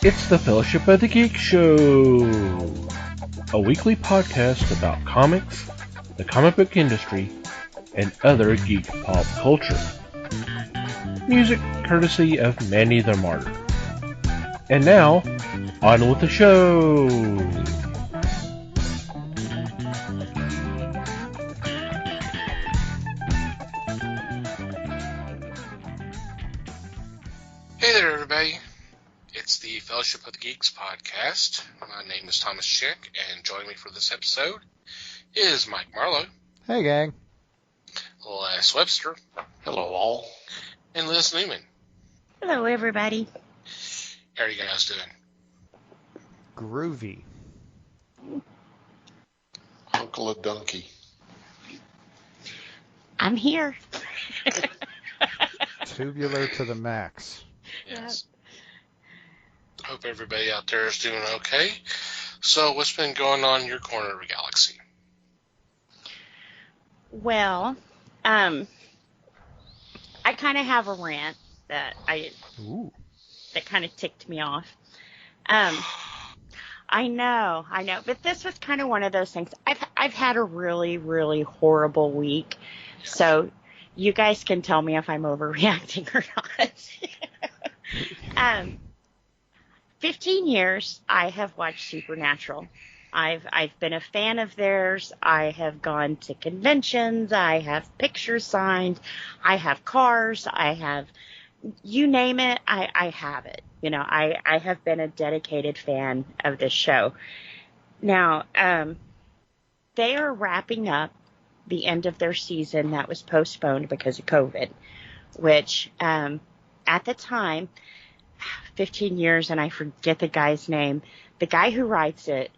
It's the Fellowship of the Geek Show, a weekly podcast about comics, the comic book industry, and other geek pop culture. Music courtesy of Manny the Martyr. And now, on with the show! Hey there, everybody. It's the Fellowship of the Geeks podcast. My name is Thomas Chick, and joining me for this episode is Mike Marlowe. Hey, gang. Les Webster. Hello, all. And Liz Newman. Hello, everybody. How are you guys doing? Groovy. Uncle a donkey. I'm here. Tubular to the max. Yes. Hope everybody out there is doing okay. So, what's been going on in your corner of the galaxy? Well, I kind of have a rant that kind of ticked me off. I know, but this was kind of one of those things. I've had a really, really horrible week, so you guys can tell me if I'm overreacting or not. 15 years I have watched Supernatural. I've been a fan of theirs. I have gone to conventions. I have pictures signed. I have cars. I have, you name it, I have it. You know, I have been a dedicated fan of this show. Now, they are wrapping up the end of their season that was postponed because of COVID, which at the time, 15 years, and I forget the guy's name, the guy who writes it,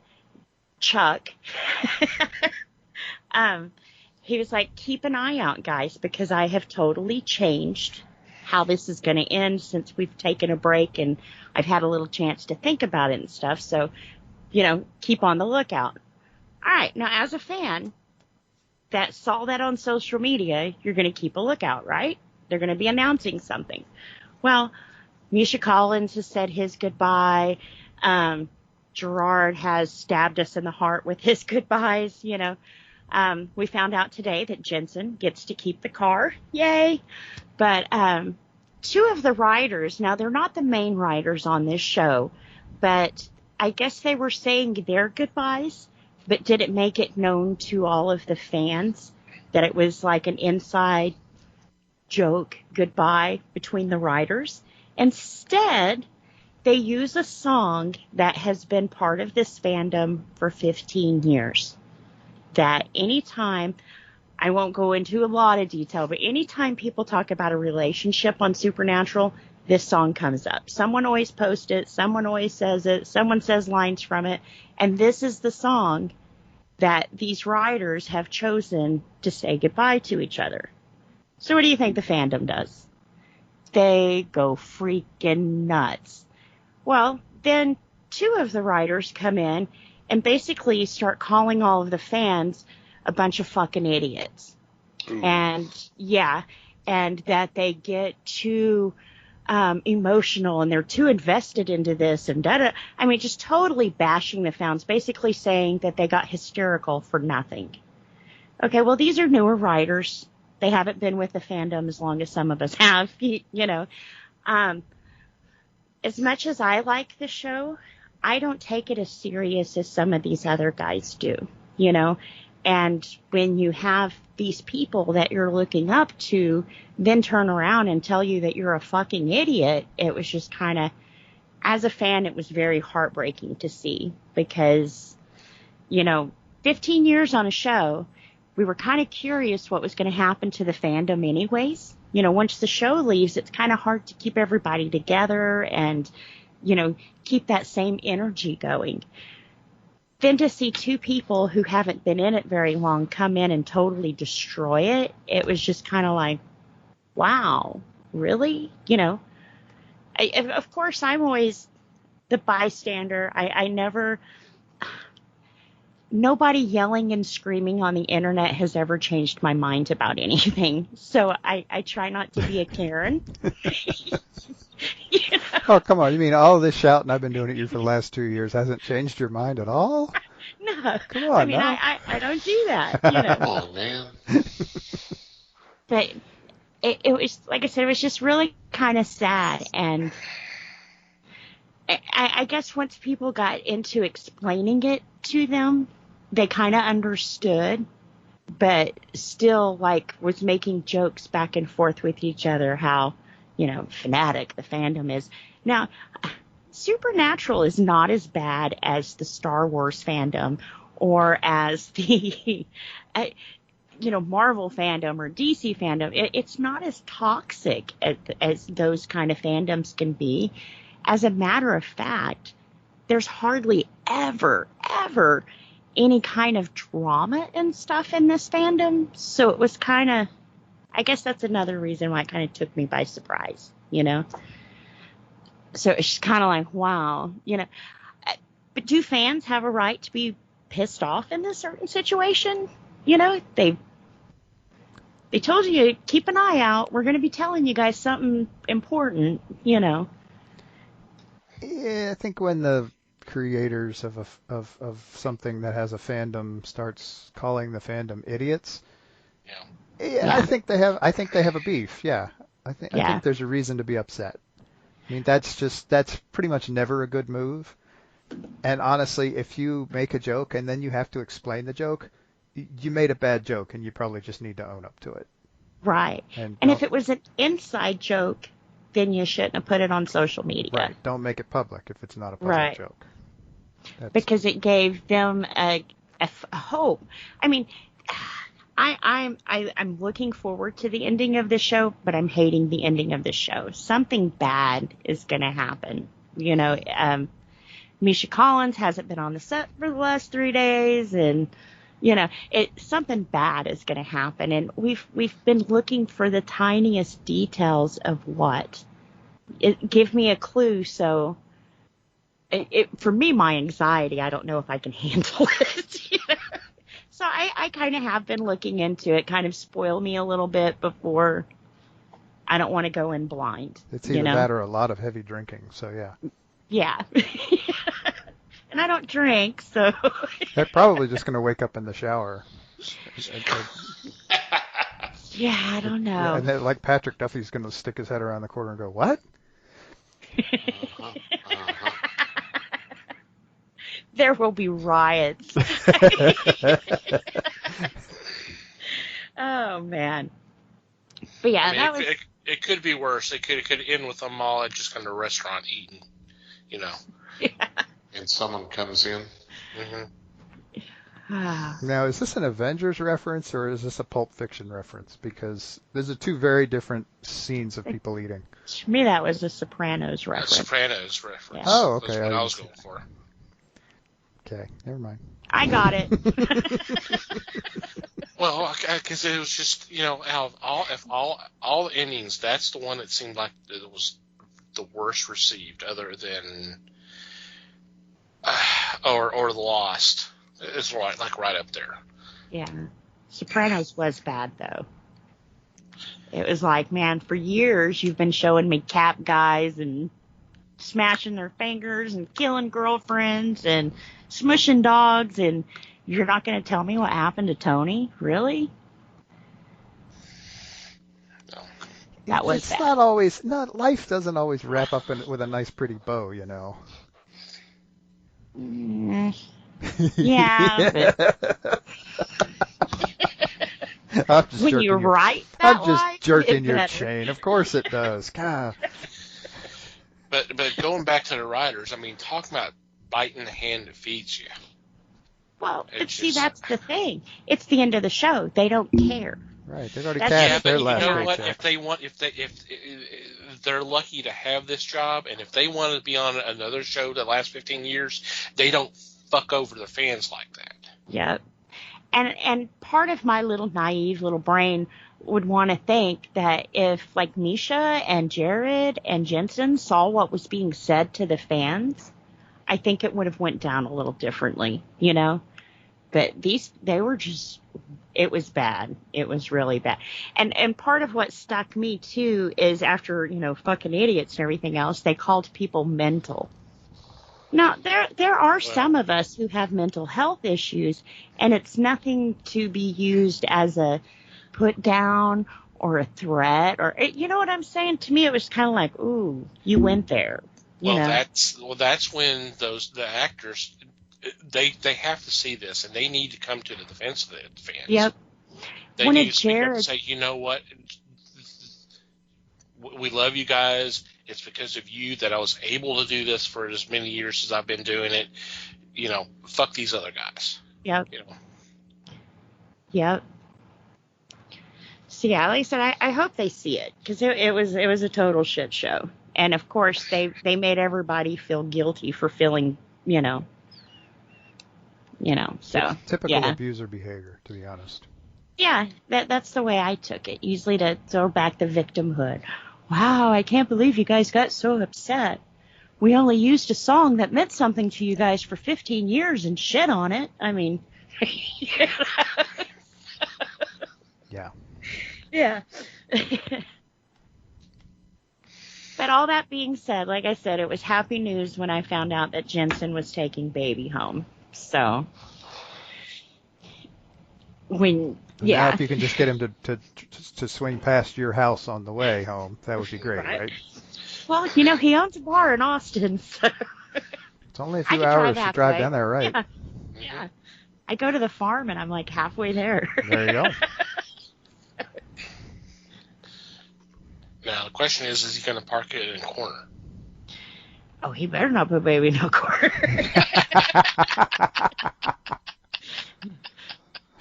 Chuck, he was like, keep an eye out, guys, because I have totally changed how this is going to end since we've taken a break and I've had a little chance to think about it and stuff. So, you know, keep on the lookout. All right. Now, as a fan that saw that on social media, you're going to keep a lookout, right? They're going to be announcing something. Well, Misha Collins has said his goodbye. Gerard has stabbed us in the heart with his goodbyes, you know. We found out today that Jensen gets to keep the car. Yay. But two of the writers, now they're not the main writers on this show, but I guess they were saying their goodbyes, but didn't make it known to all of the fans that it was like an inside joke goodbye between the writers. Instead, they use a song that has been part of this fandom for 15 years. That anytime, I won't go into a lot of detail, but anytime people talk about a relationship on Supernatural, this song comes up. Someone always posts it, someone always says it, someone says lines from it, and this is the song that these writers have chosen to say goodbye to each other. So what do you think the fandom does? They go freaking nuts. Well, then two of the writers come in and basically start calling all of the fans a bunch of fucking idiots. Ooh. And that they get too emotional and they're too invested into this and da-da. I mean, just totally bashing the fans, basically saying that they got hysterical for nothing. Okay, well, these are newer writers. They haven't been with the fandom as long as some of us have, you know. As much as I like the show, I don't take it as serious as some of these other guys do, you know. And when you have these people that you're looking up to then turn around and tell you that you're a fucking idiot, it was just kind of, as a fan, it was very heartbreaking to see because, you know, 15 years on a show, we were kind of curious what was going to happen to the fandom anyways. You know, once the show leaves, it's kind of hard to keep everybody together and, you know, keep that same energy going. Then to see two people who haven't been in it very long come in and totally destroy it, it was just kind of like, wow, really? You know, of course, I'm always the bystander. I never nobody yelling and screaming on the internet has ever changed my mind about anything. So I try not to be a Karen. You know? Oh, come on. You mean all this shouting I've been doing at you for the last 2 years hasn't changed your mind at all? No. Come on, I mean, now. I don't do that, you know. Come on, man. But it was, like I said, it was just really kind of sad. And I guess once people got into explaining it to them, they kind of understood, but still, like, was making jokes back and forth with each other how, you know, fanatic the fandom is. Now, Supernatural is not as bad as the Star Wars fandom or as the, you know, Marvel fandom or DC fandom. It's not as toxic as those kind of fandoms can be. As a matter of fact, there's hardly ever any kind of drama and stuff in this fandom. So it was kind of, I guess that's another reason why it kind of took me by surprise, you know? So it's just kind of like, wow, you know. But do fans have a right to be pissed off in this certain situation? You know, they told you to keep an eye out. We're going to be telling you guys something important, you know. Yeah, I think when the creators of something that has a fandom starts calling the fandom idiots, Yeah. I think they have a beef. Yeah, I think there's a reason to be upset. I mean, that's pretty much never a good move. And honestly, if you make a joke and then you have to explain the joke, you made a bad joke and you probably just need to own up to it. Right. And if it was an inside joke, then you shouldn't have put it on social media. Right. Don't make it public if it's not a public joke. Because it gave them a hope. I mean, I'm looking forward to the ending of the show, but I'm hating the ending of the show. Something bad is going to happen. You know, Misha Collins hasn't been on the set for the last 3 days, and you know, something bad is going to happen. And we've been looking for the tiniest details of what. Give me a clue, so. For me, my anxiety, I don't know if I can handle it. You know? So I kind of have been looking into it, kind of spoil me a little bit before. I don't want to go in blind. It's either that or a lot of heavy drinking, so yeah. Yeah. And I don't drink, so. They're probably just going to wake up in the shower. Yeah, I don't know. Yeah, and then, like Patrick Duffy's going to stick his head around the corner and go, "What?" There will be riots. Oh man. But yeah, I mean, it could be worse. It could end with them all at just kind of a restaurant eating, you know. Yeah. And someone comes in. Mm-hmm. Now, is this an Avengers reference or is this a Pulp Fiction reference? Because those are two very different scenes of people eating. To me, that was a Sopranos reference. Sopranos reference. Yeah. Oh, okay. That's what I was going for. Okay, never mind. I got it. Well, because it was just, you know, out of all the endings, that's the one that seemed like it was the worst received, other than or The Lost. It's right up there. Yeah. Sopranos was bad, though. It was like, man, for years you've been showing me cap guys and smashing their fingers and killing girlfriends and smushing dogs, and you're not going to tell me what happened to Tony? Really? No. That was It's bad. not always, life doesn't always wrap up with a nice pretty bow, you know. Yeah, but I'm just when jerking you your, write that I'm just life, jerking it your better. chain. Of course it does. God. But going back to the writers, I mean, talking about biting the hand that feeds you. Well, It's but see, just- that's the thing. It's the end of the show. They don't care. Right, they've already That's- cashed Yeah, their but last you know what? paycheck. If they're lucky to have this job, and if they want to be on another show that lasts 15 years, they don't fuck over the fans like that. Yep. And part of my little naive little brain would want to think that if like Misha and Jared and Jensen saw what was being said to the fans, I think it would have went down a little differently, you know? But they were just, it was bad. It was really bad. And part of what stuck me too is after, fucking idiots and everything else, they called people mental. Now, there are some of us who have mental health issues, and it's nothing to be used as a put down or a threat, or, you know what I'm saying? To me, it was kind of like, ooh, you went there. That's when the actors, they have to see this, and they need to come to the defense of the fans. Yep. They need to speak up and say, you know what? We love you guys. It's because of you that I was able to do this for as many years as I've been doing it. Fuck these other guys. Yep. Yep. So yeah, like I said, I hope they see it, because it was a total shit show, and of course they made everybody feel guilty for feeling, so typical abuser behavior, to be honest. Yeah, that's the way I took it. Usually to throw back the victimhood. Wow, I can't believe you guys got so upset. We only used a song that meant something to you guys for 15 years and shit on it. I mean, yeah. Yeah. But all that being said, like I said, it was happy news when I found out that Jensen was taking baby home. So, now if you can just get him to swing past your house on the way home, that would be great, right? Well, he owns a bar in Austin, so it's only a few hours to drive down there, right? Yeah. I go to the farm and I'm like halfway there. There you go. Now the question is he going to park it in a corner? Oh, he better not put baby in no corner.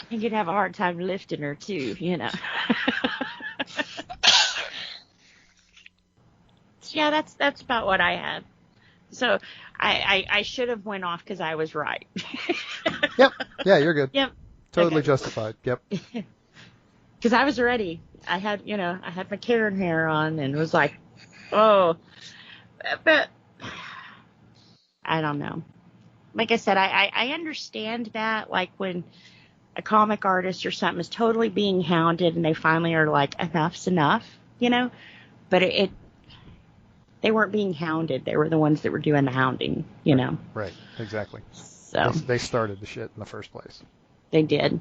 He could have a hard time lifting her too, Yeah, that's about what I had. So I should have went off because I was right. Yep. Yeah, you're good. Yep. Totally justified. Yep. Because I was ready. I had my Karen hair on and was like, oh, but I don't know. Like I said, I understand that, like when a comic artist or something is totally being hounded and they finally are like, enough's enough, but they weren't being hounded. They were the ones that were doing the hounding, Right, exactly. So they started the shit in the first place. They did.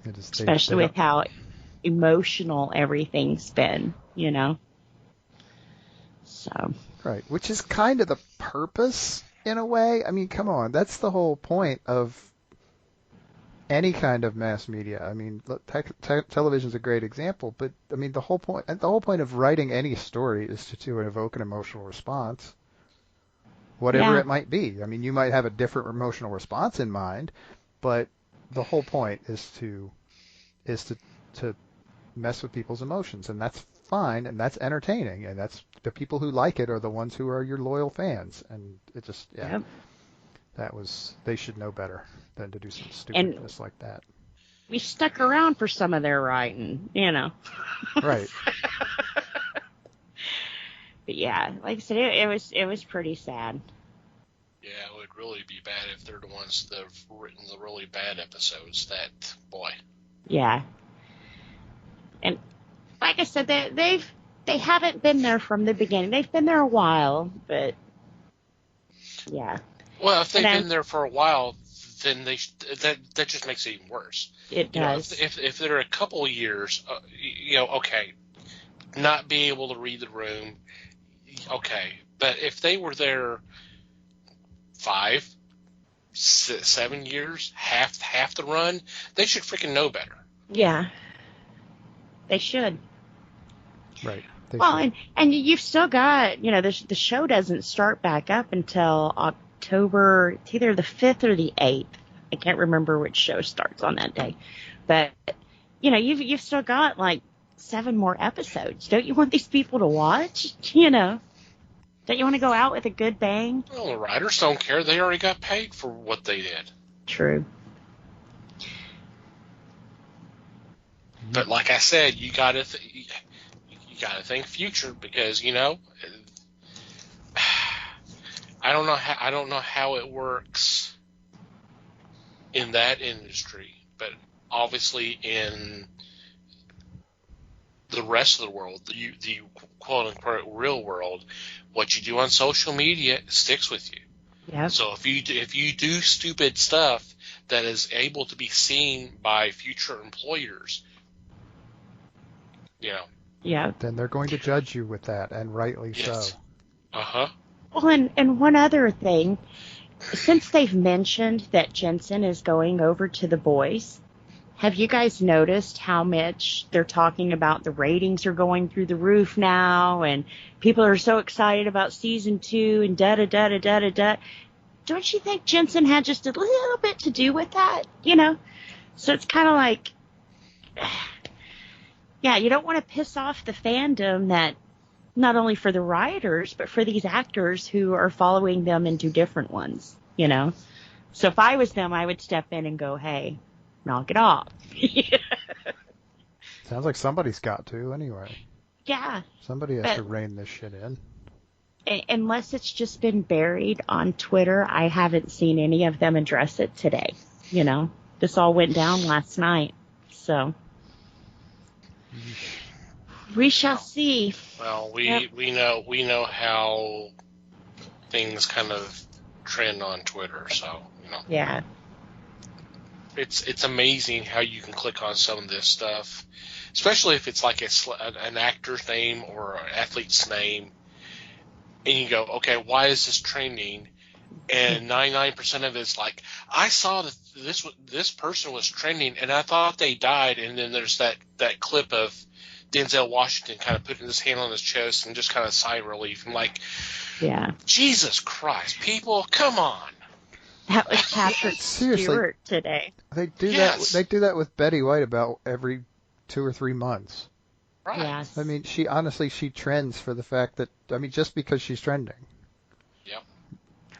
Especially with how emotional everything's been, So. Right, which is kind of the purpose in a way. I mean, come on, that's the whole point of any kind of mass media. I mean, television's a great example, but I mean the whole point of writing any story is to evoke an emotional response, whatever it might be. I mean, you might have a different emotional response in mind, but the whole point is to mess with people's emotions, and that's fine, and that's entertaining, and that's the people who like it are the ones who are your loyal fans, and it just they should know better than to do some stupidness like that. We stuck around for some of their writing, Right. But yeah, like I said, it was pretty sad. Yeah, it would really be bad if they're the ones that have written the really bad episodes. That, boy. Yeah. And like I said, they haven't been there from the beginning. They've been there a while, but yeah. Well, if they've been there for a while, then that just makes it even worse. It does. If they're a couple of years, okay, not being able to read the room, okay, but if they were there 5, 7 years, half the run, they should freaking know better. Yeah, they should. Right. Well, and you've still got, the show doesn't start back up until October. It's either the 5th or the 8th. I can't remember which show starts on that day, but you've still got like 7 more episodes. Don't you want these people to watch? Don't you want to go out with a good bang? Well, the writers don't care. They already got paid for what they did. True. But like I said, you gotta think future, because I don't know how it works in that industry, but obviously in the rest of the world, the quote-unquote real world, what you do on social media sticks with you. Yeah. So if you do stupid stuff that is able to be seen by future employers, Yeah. Then they're going to judge you with that, and rightly yes. so. Uh-huh. Well, and one other thing, since they've mentioned that Jensen is going over to The Boys, have you guys noticed how much they're talking about the ratings are going through the roof now, and people are so excited about season 2 and da-da-da-da-da-da-da? Don't you think Jensen had just a little bit to do with that, So it's kind of like, yeah, you don't want to piss off the fandom that, not only for the writers, but for these actors who are following them into different ones, So if I was them, I would step in and go, hey, knock it off. Sounds like somebody's got to, anyway. Yeah. Somebody has to rein this shit in. Unless it's just been buried on Twitter, I haven't seen any of them address it today. This all went down last night. So we shall see. Well, we know how things kind of trend on Twitter, so Yeah. It's amazing how you can click on some of this stuff, especially if it's like an actor's name or an athlete's name, and you go, okay, why is this trending? And 99% of it's like, I saw that this person was trending, and I thought they died. And then there's that clip of Denzel Washington kind of putting his hand on his chest and just kind of sigh relief. I'm like, yeah, Jesus Christ, people, come on. That was Patrick Stewart today. They do that. They do that with Betty White about every 2 or 3 months. Right. Yes. I mean, she trends for the fact that, just because she's trending. Yep.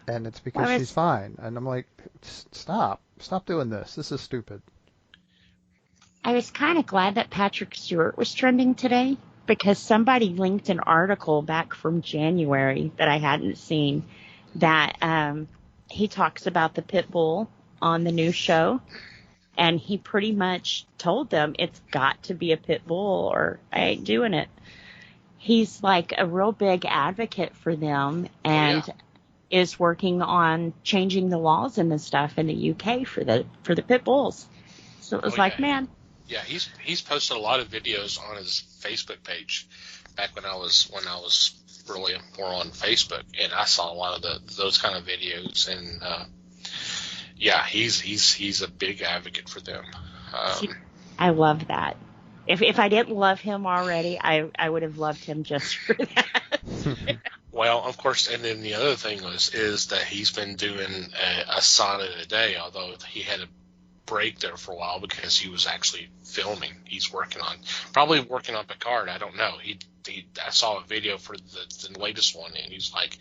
And it's because she's fine. And I'm like, stop doing this. This is stupid. I was kind of glad that Patrick Stewart was trending today, because somebody linked an article back from January that I hadn't seen that he talks about the pit bull on the new show, and he pretty much told them it's got to be a pit bull or I ain't doing it. He's like a real big advocate for them, and is working on changing the laws and the stuff in the UK for the pit bulls. So it was man. Yeah, he's posted a lot of videos on his Facebook page back when I was really more on Facebook, and I saw a lot of those kind of videos, and he's a big advocate for them. I love that. If I didn't love him already, I would have loved him just for that. Well, of course, and then the other thing is that he's been doing a sonnet a day, although he had a break there for a while because he was actually filming. He's probably working on Picard. I don't know. I saw a video for the latest one, and he's like,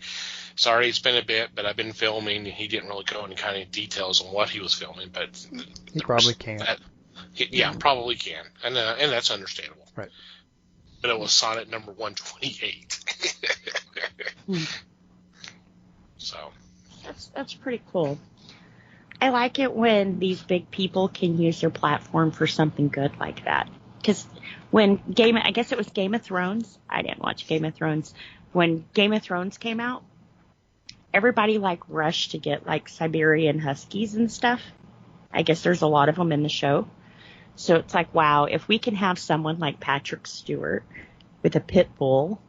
sorry, it's been a bit, but I've been filming. He didn't really go into kind of details on what he was filming, but he probably can. Probably can, and that's understandable. Right. But it was sonnet number 128. So that's pretty cool. I like it when these big people can use their platform for something good like that. Because when I guess it was Game of Thrones. I didn't watch Game of Thrones. When Game of Thrones came out, everybody rushed to get Siberian Huskies and stuff. I guess there's a lot of them in the show. So it's like, wow, if we can have someone like Patrick Stewart with a pit bull,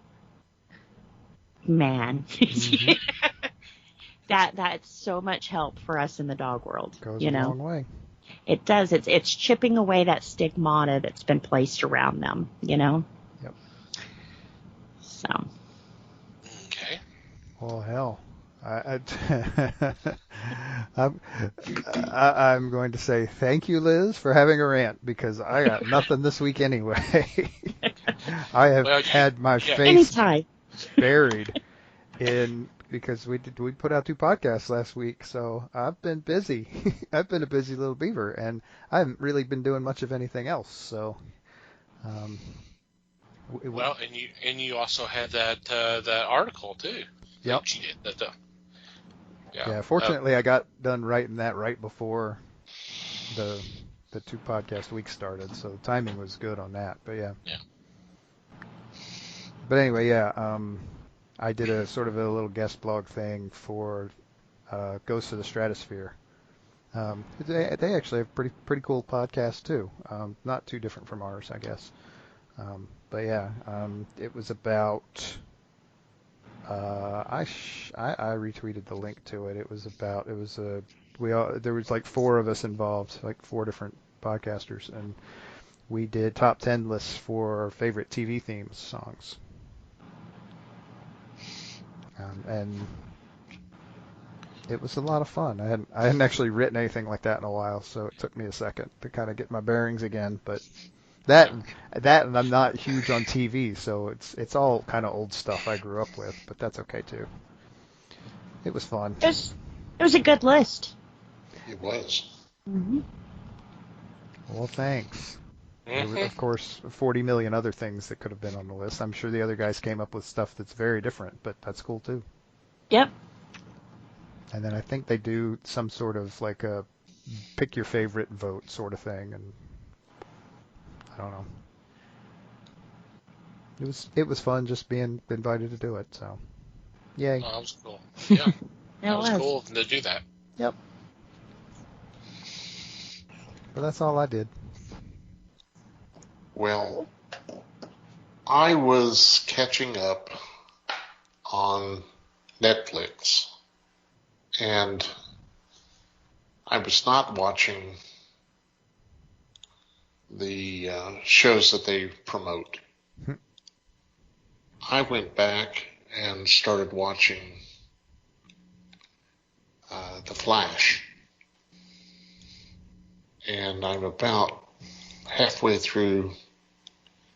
man, that's so much help for us in the dog world. Goes a long way. It does. It's chipping away that stigmata that's been placed around them. Yep. So. Okay. Well, hell. I'm going to say thank you, Liz, for having a rant, because I got nothing this week anyway. I have had my face buried in, because we put out 2 podcasts last week, so I've been busy. I've been a busy little beaver, and I haven't really been doing much of anything else. So, and you also had that article too. Yep. That you did. Yeah. Fortunately, I got done writing that right before the 2-podcast week started, so the timing was good on that. But yeah. Yeah. But anyway, yeah. I did a sort of a little guest blog thing for Ghosts of the Stratosphere. They actually have pretty cool podcast too. Not too different from ours, I guess. But yeah, it was about. I retweeted the link to it. It was there was like 4 of us involved, like 4 different podcasters, and we did top 10 lists for our favorite TV themes songs. And it was a lot of fun. I hadn't actually written anything like that in a while, so it took me a second to kind of get my bearings again. But that and I'm not huge on TV, so it's all kind of old stuff I grew up with. But that's okay too. It was fun. It was a good list. It was. Mm-hmm. Well, thanks. Mm-hmm. There were, of course, 40 million other things that could have been on the list. I'm sure the other guys came up with stuff that's very different, but that's cool too. Yep. And then I think they do some sort of like a pick your favorite vote sort of thing, and I don't know. It was fun just being invited to do it. So, yay! Oh, that was cool. Yeah, that was was cool to do that. Yep. But that's all I did. Well, I was catching up on Netflix, and I was not watching the shows that they promote. I went back and started watching The Flash, and I'm about halfway through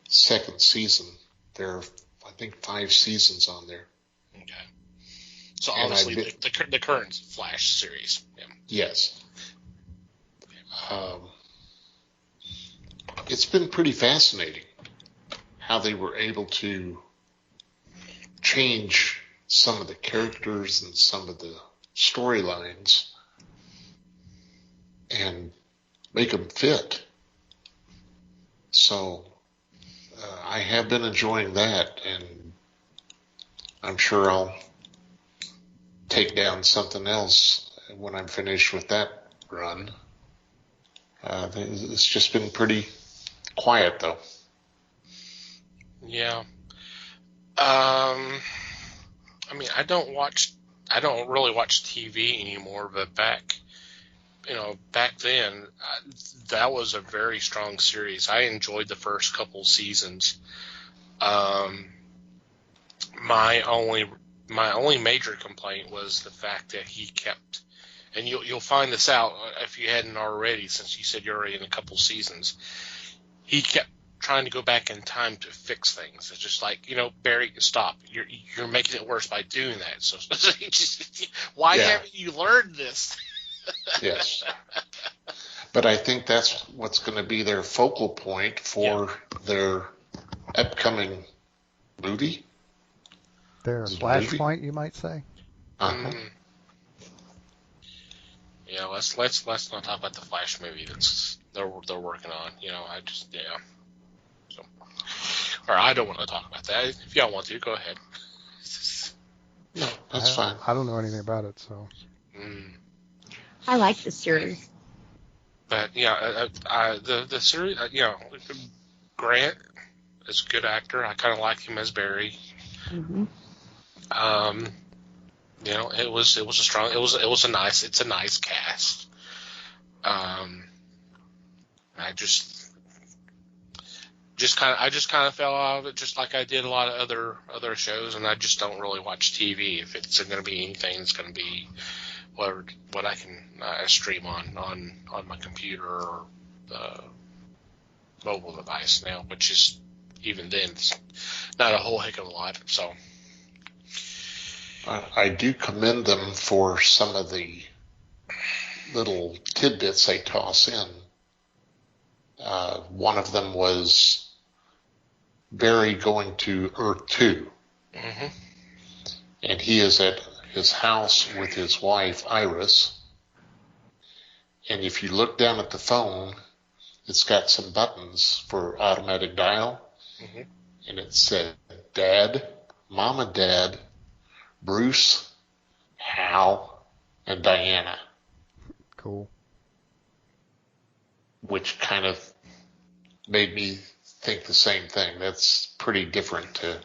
second season. There are, I think, 5 seasons on there. Okay. So obviously the current Flash series. Yeah. Yes. It's been pretty fascinating how they were able to change some of the characters and some of the storylines and make them fit. So I have been enjoying that, and I'm sure I'll take down something else when I'm finished with that run. It's just been pretty quiet, though. Yeah. I mean, I don't really watch TV anymore, but back then, that was a very strong series. I enjoyed the first couple seasons. My only major complaint was the fact that he kept, and you'll find this out if you hadn't already, since you said you're already in a couple seasons. He kept trying to go back in time to fix things. It's just like, Barry, stop. You're making it worse by doing that. So why haven't you learned this? Yes. But I think that's what's going to be their focal point for their upcoming movie. Their flashpoint, you might say. Uh-huh. Yeah, let's not talk about the Flash movie they're working on. So, or I don't want to talk about that. If y'all want to, go ahead. No, that's fine. I don't know anything about it, so. I like the series. But yeah, the series, Grant is a good actor. I kind of like him as Barry. Mm-hmm. It's a nice cast. I just kind of fell out of it, just like I did a lot of other shows, and I just don't really watch TV. If it's going to be anything, it's going to be what I can stream on my computer or mobile device now, which is, even then, it's not a whole heck of a lot. So I do commend them for some of the little tidbits they toss in. One of them was Barry going to Earth 2. Mm-hmm. And he is at his house with his wife, Iris. And if you look down at the phone, it's got some buttons for automatic dial. Mm-hmm. And it said Dad, Mama, Dad, Bruce, Hal, and Diana. Cool. Which kind of made me think the same thing. That's pretty different to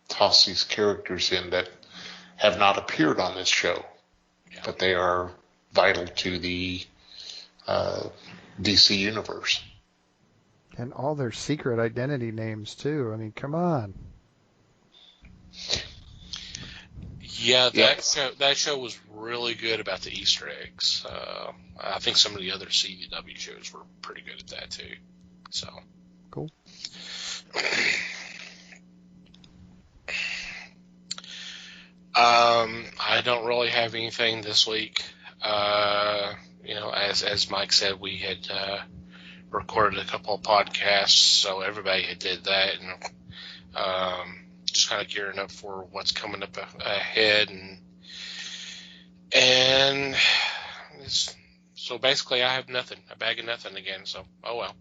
toss these characters in that have not appeared on this show, but they are vital to the DC universe. And all their secret identity names, too. I mean, come on. Yeah, that show was really good about the Easter eggs. I think some of the other CW shows were pretty good at that, too. So cool. I don't really have anything this week. As Mike said, we had recorded a couple of podcasts, so everybody had did that, and just kind of gearing up for what's coming up ahead, and so basically I have nothing, a bag of nothing again. So oh well.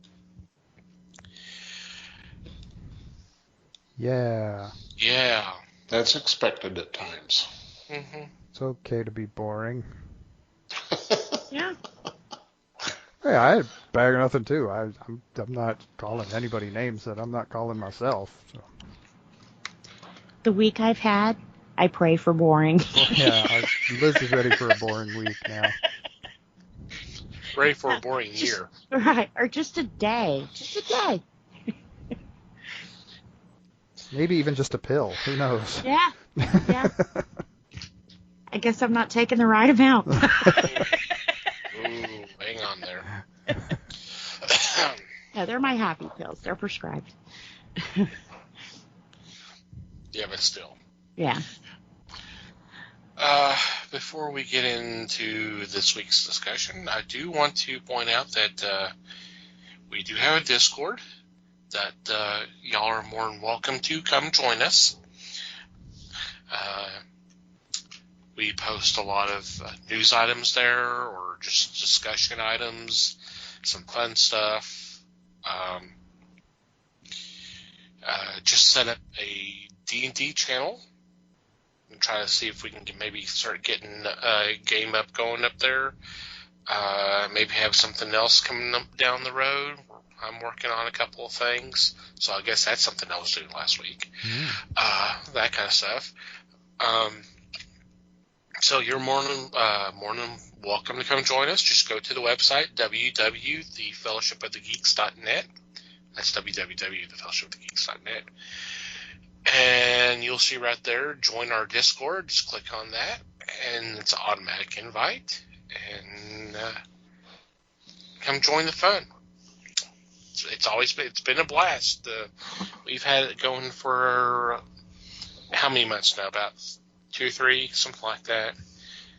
Yeah. Yeah. That's expected at times. Mm-hmm. It's okay to be boring. Yeah. Hey, I had a bag of nothing too. I'm not calling anybody names that I'm not calling myself. So. The week I've had, I pray for boring. Yeah, Liz is ready for a boring week now. Ready for a boring year. Right, or just a day. Just a day. Maybe even just a pill. Who knows? Yeah. Yeah. I guess I'm not taking the right amount. Ooh, hang on there. Yeah, they're my happy pills. They're prescribed. Yeah, but still. Yeah. Before we get into this week's discussion, I do want to point out that we do have a Discord that y'all are more than welcome to come join us. We post a lot of news items there, or just discussion items, some fun stuff. Just set up a D&D channel and try to see if we can maybe start getting a game going up there. Maybe have something else coming up down the road. I'm working on a couple of things, so I guess that's something I was doing last week. That kind of stuff. So you're more than welcome to come join us. Just go to the website, www.thefellowshipofthegeeks.net. That's www.thefellowshipofthegeeks.net. And you'll see right there, join our Discord. Just click on that, and it's an automatic invite. And come join the fun. It's been a blast. We've had it going for how many months now? About 2 or 3, something like that.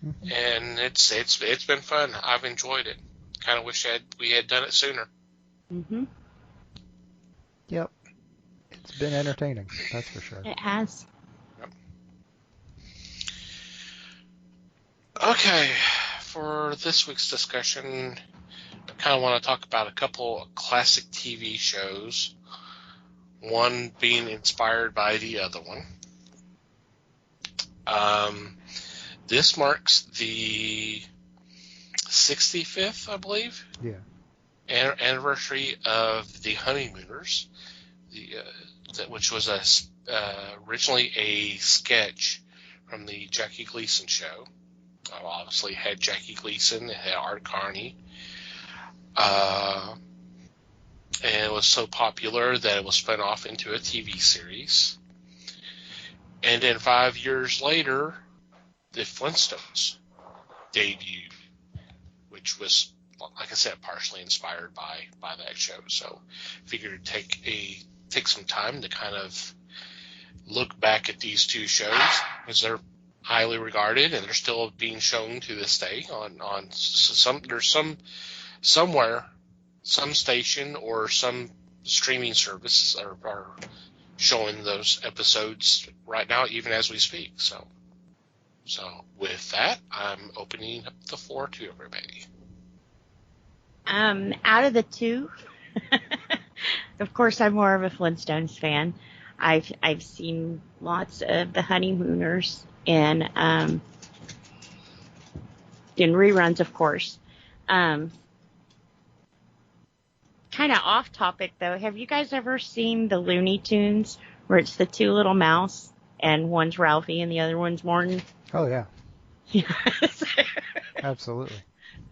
Mm-hmm. And it's been fun. I've enjoyed it. Kind of wish we had done it sooner. Mm-hmm. Yep. It's been entertaining, that's for sure. It has. Yep. Okay, for this week's discussion, I kind of want to talk about a couple of classic TV shows, one being inspired by the other one. This marks the 65th, I believe, anniversary of The Honeymooners, which was originally a sketch from the Jackie Gleason show. Obviously, it had Jackie Gleason, it had Art Carney, and it was so popular that it was spun off into a TV series. And then 5 years later, the Flintstones debuted, which was, like I said, partially inspired by that show. So I figured it'd take some time to kind of look back at these two shows, because they're highly regarded and they're still being shown to this day on somewhere, some station or some streaming services are showing those episodes right now, even as we speak. So with that, I'm opening up the floor to everybody. Out of the two, of course, I'm more of a Flintstones fan. I've seen lots of the Honeymooners in reruns, of course. Kind of off topic though. Have you guys ever seen the Looney Tunes where it's the two little mouse and one's Ralphie and the other one's Morton? Oh yeah. Yes. Absolutely.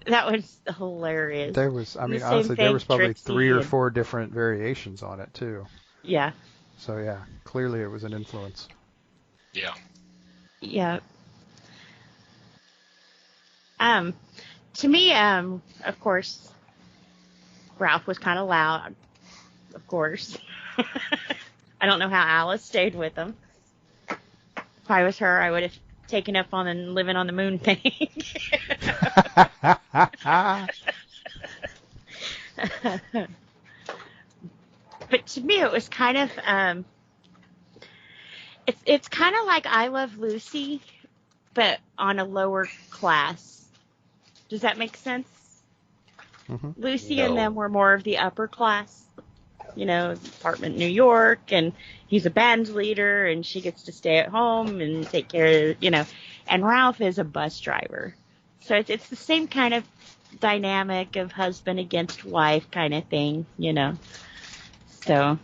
That was hilarious. There was, honestly, there was probably Trixie 3 or 4 different variations on it too. Yeah. So yeah, clearly it was an influence. Yeah. Yeah. To me, of course, Ralph was kind of loud. Of course. I don't know how Alice stayed with him. If I was her, I would have taken up on the living on the moon thing. But to me, it was kind of it's kind of like I Love Lucy, but on a lower class. Does that make sense? Mm-hmm. Lucy No. and them were more of the upper class. You know, apartment in New York, and he's a band leader, and she gets to stay at home and take care of, and Ralph is a bus driver. So it's the same kind of dynamic of husband against wife kind of thing, So.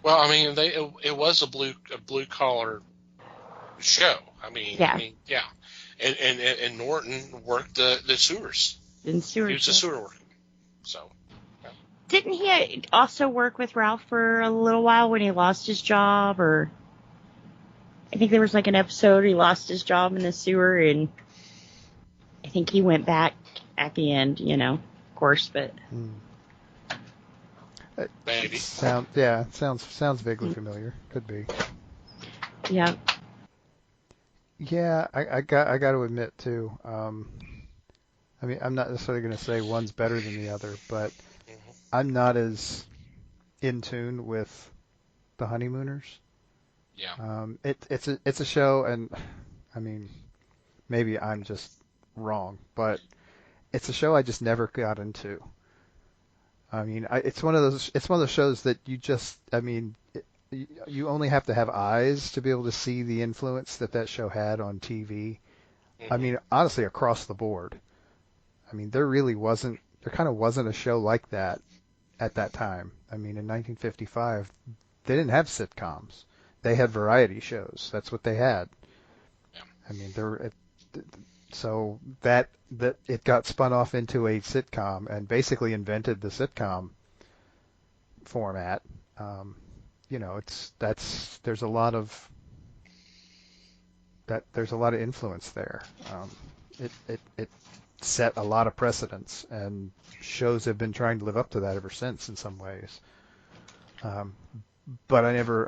Well, I mean, it was a blue collar show. Yeah. And Norton worked the sewers. In sewer. He was a sewer worker. So. Didn't he also work with Ralph for a little while when he lost his job? Or I think there was like an episode he lost his job in the sewer, and I think he went back at the end, of course, but. Maybe. Sounds vaguely familiar. Could be. Yeah. Yeah, I got to admit too. I'm not necessarily going to say one's better than the other, but I'm not as in tune with the Honeymooners. Yeah. It's a show, and maybe I'm just wrong, but it's a show I just never got into. It's one of those shows that you just, you only have to have eyes to be able to see the influence that show had on TV. Mm-hmm. Honestly, across the board. There kind of wasn't a show like that at that time. In 1955, they didn't have sitcoms. They had variety shows. That's what they had. Yeah. So that it got spun off into a sitcom and basically invented the sitcom format. There's a lot of influence there. It set a lot of precedents, and shows have been trying to live up to that ever since in some ways. But I never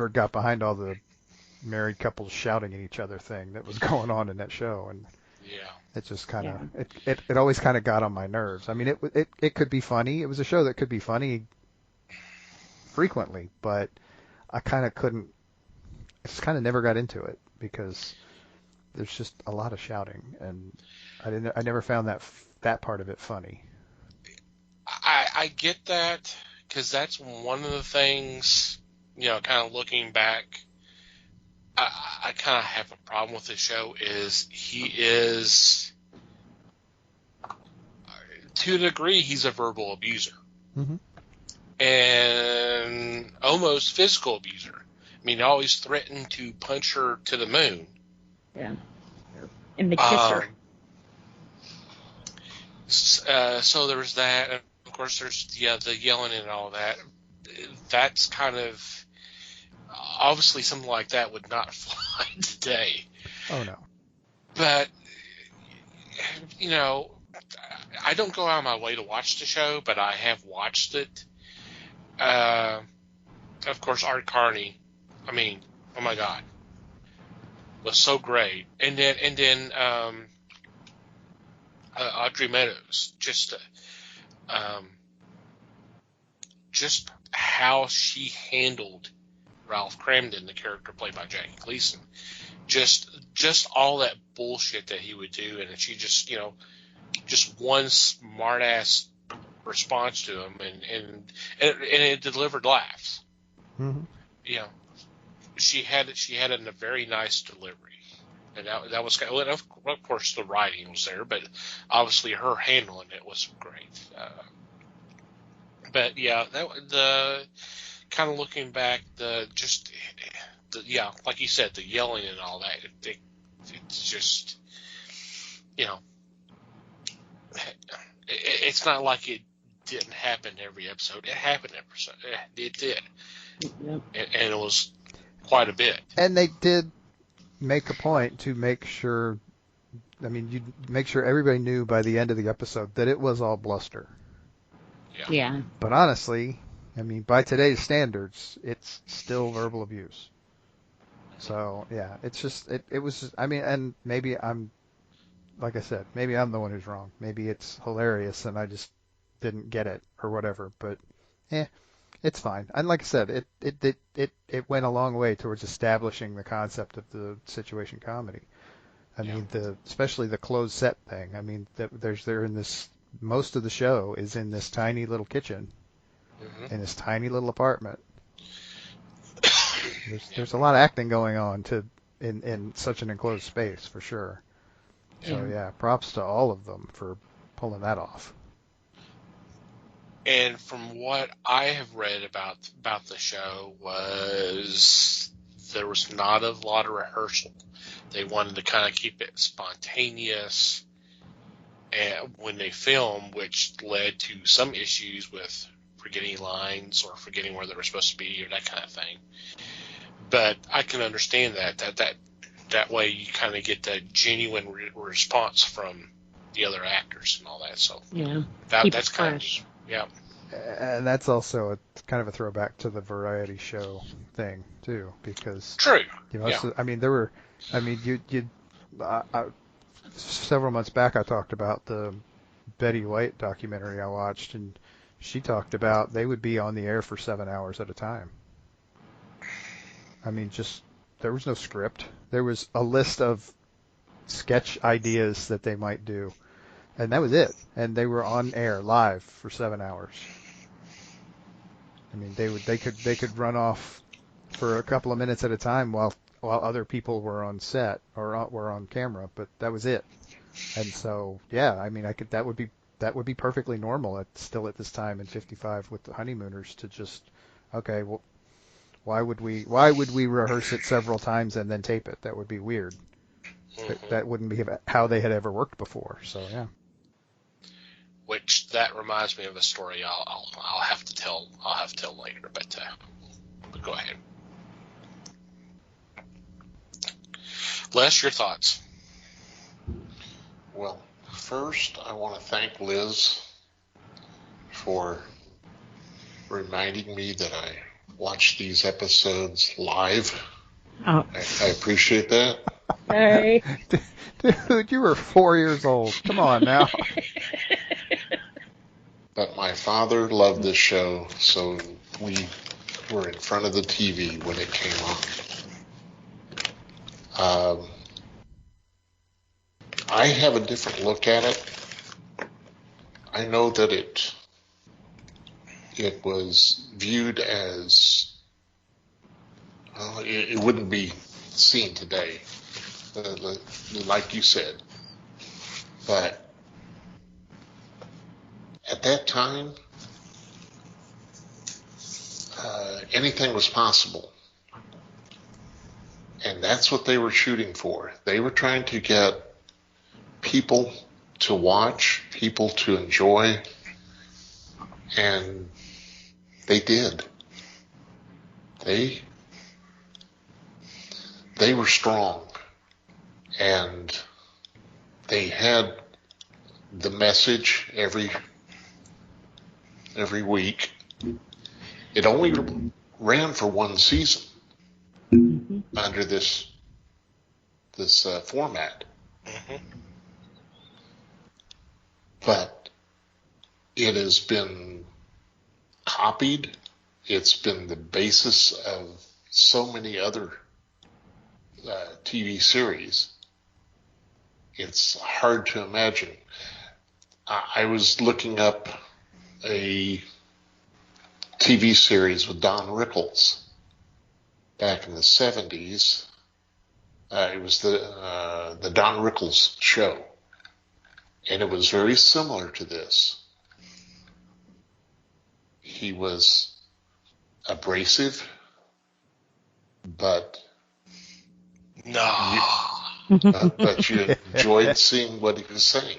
got behind all the married couples shouting at each other thing that was going on in that show, and Yeah. it just kind of it always kind of got on my nerves. It could be funny. It was a show that could be funny frequently, but I kind of couldn't. I just kind of never got into it because there's just a lot of shouting, and I never found that part of it funny. I get that, because that's one of the things, kind of looking back, I kind of have a problem with this show is he is, to a degree, he's a verbal abuser. Mm-hmm. And almost physical abuser. He always threatened to punch her to the moon. Yeah. And the kisser. So there was that. And of course, there's the yelling and all that. That's kind of obviously something like that would not fly today. Oh no. But I don't go out of my way to watch the show, but I have watched it. Of course, Art Carney. Oh my God, was so great. And then Audrey Meadows, just how she handled Ralph Cramden, the character played by Jackie Gleason. just all that bullshit that he would do, and she just, just one smart ass response to him, and it delivered laughs. Mm-hmm. She had a very nice delivery, and that was kind of, of course the writing was there, but obviously her handling it was great. But yeah, the kind of looking back, like you said, the yelling and all that, it's just, it's not like it didn't happen every episode. It happened every episode. It did. Yep. And it was quite a bit. And they did make a point to make sure, you make sure everybody knew by the end of the episode that it was all bluster. Yeah. But honestly, by today's standards, it's still verbal abuse. So, yeah, it's just, it was, and maybe like I said, maybe I'm the one who's wrong. Maybe it's hilarious and I just didn't get it or whatever, but it's fine. And like I said, it went a long way towards establishing the concept of the situation comedy. Especially the closed set thing. They're in this, most of the show is in this tiny little kitchen, in this tiny little apartment. There's a lot of acting going on in such an enclosed space for sure. So yeah, props to all of them for pulling that off. And from what I have read about the show was there was not a lot of rehearsal. They wanted to kind of keep it spontaneous and when they filmed, which led to some issues with forgetting lines or forgetting where they were supposed to be or that kind of thing. But I can understand that way you kind of get that genuine response from the other actors and all that. So that's kind of yeah. And that's also kind of a throwback to the variety show thing too, because true. So, there were, several months back I talked about the Betty White documentary I watched, and she talked about they would be on the air for 7 hours at a time. There was no script. There was a list of sketch ideas that they might do, and that was it. And they were on air live for 7 hours. They could run off for a couple of minutes at a time while other people were on set or were on camera, but that was it. And so, yeah, that would be perfectly normal at this time in 55 with the Honeymooners to just, okay, well, why would we rehearse it several times and then tape it? That would be weird. That wouldn't be how they had ever worked before. So, yeah. Which that reminds me of a story I'll have to tell later, but go ahead. Les, your thoughts? Well, first I want to thank Liz for reminding me that I watch these episodes live. Oh. I appreciate that. Hey. Dude, you were 4 years old. Come on now. But my father loved this show, so we were in front of the TV when it came on. I have a different look at it. I know that it was viewed as, it wouldn't be seen today, like you said. But at that time, anything was possible. And that's what they were shooting for. They were trying to get people to watch, people to enjoy, and they did. They were strong, and they had the message every week. It only ran for one season under this format. But it has been copied. It's been the basis of so many other TV series. It's hard to imagine. I was looking up a TV series with Don Rickles back in the 70s. It was the Don Rickles Show, and it was very similar to this. He was abrasive, but but you enjoyed seeing what he was saying.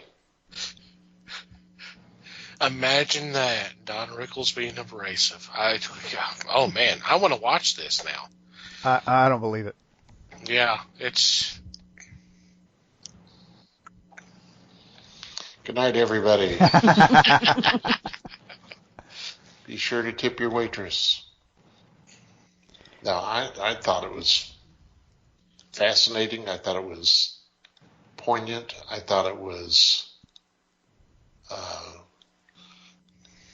Imagine that, Don Rickles being abrasive. Oh man, I want to watch this now. I don't believe it. Yeah, it's. Good night, everybody. Be sure to tip your waitress. No, I thought it was fascinating. I thought it was poignant. I thought it was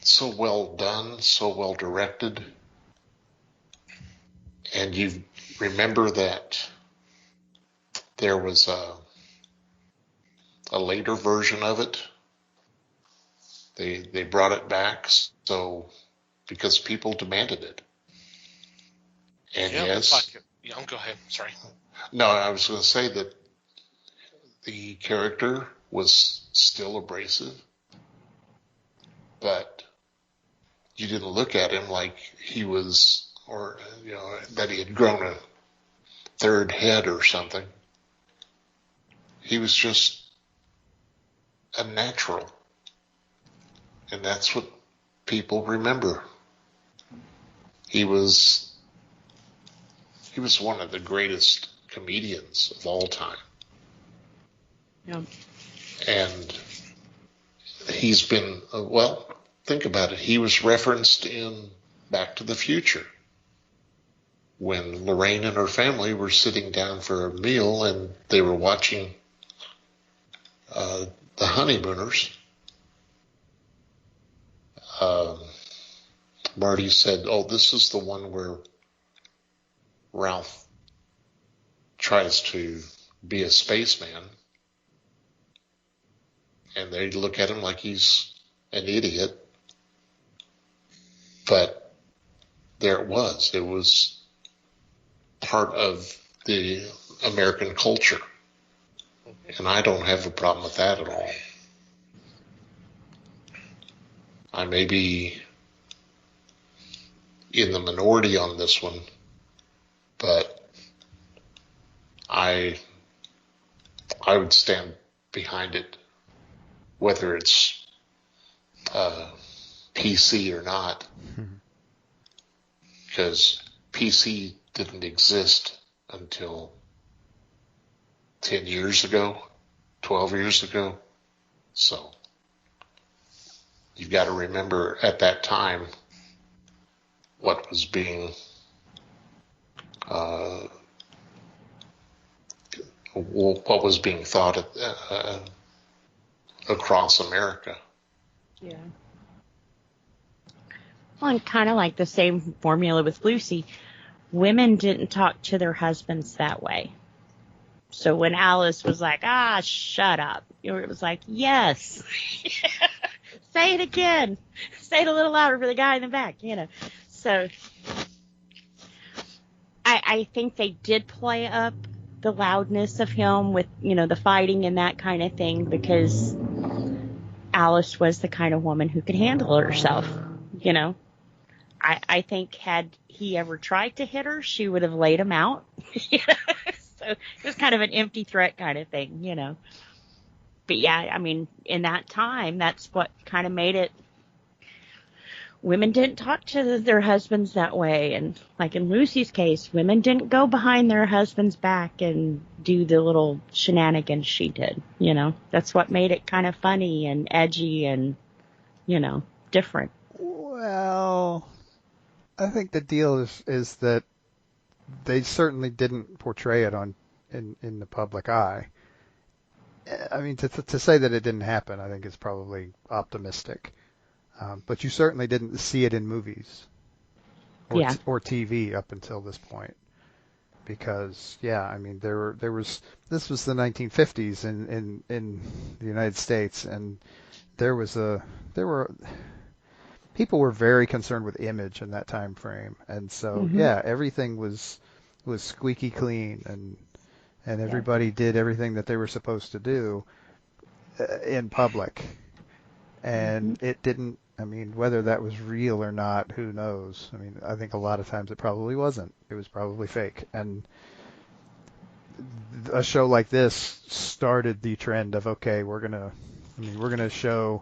so well done, so well directed. And you remember that there was a later version of it. They brought it back because people demanded it. And yes. Go ahead. Sorry. No, I was going to say that the character was still abrasive, but you didn't look at him like he was, or that he had grown a third head or something. He was just a natural, and that's what people remember. He was one of the greatest comedians of all time. Yeah. And he's been, think about it. He was referenced in Back to the Future when Lorraine and her family were sitting down for a meal and they were watching The Honeymooners. Marty said, "Oh, this is the one where Ralph tries to be a spaceman." And they look at him like he's an idiot. But there it was. It was part of the American culture. And I don't have a problem with that at all. I may be in the minority on this one, but I would stand behind it, whether it's PC or not, because PC didn't exist until 10 years ago, 12 years ago. So you've got to remember at that time what was being thought across America. Yeah. Well, and kind of like the same formula with Lucy, women didn't talk to their husbands that way. So when Alice was like, shut up, it was like, yes. Say it again. Say it a little louder for the guy in the back, So I think they did play up the loudness of him with, the fighting and that kind of thing, because Alice was the kind of woman who could handle herself, I think had he ever tried to hit her, she would have laid him out. So it was kind of an empty threat kind of thing, But yeah, I mean, in that time, that's what kind of made it. Women didn't talk to their husbands that way. And like in Lucy's case, women didn't go behind their husband's back and do the little shenanigans she did. That's what made it kind of funny and edgy and, different. Well, I think the deal is that they certainly didn't portray it in the public eye. I mean, to say that it didn't happen, I think is probably optimistic. But you certainly didn't see it in movies or TV up until this point. because I mean this was the 1950s in the United States, and there were people were very concerned with image in that time frame, and so everything was squeaky clean, and everybody did everything that they were supposed to do in public, and it didn't. I mean, whether that was real or not, who knows? I mean, I think a lot of times it probably wasn't. It was probably fake. And a show like this started the trend of, okay, we're gonna show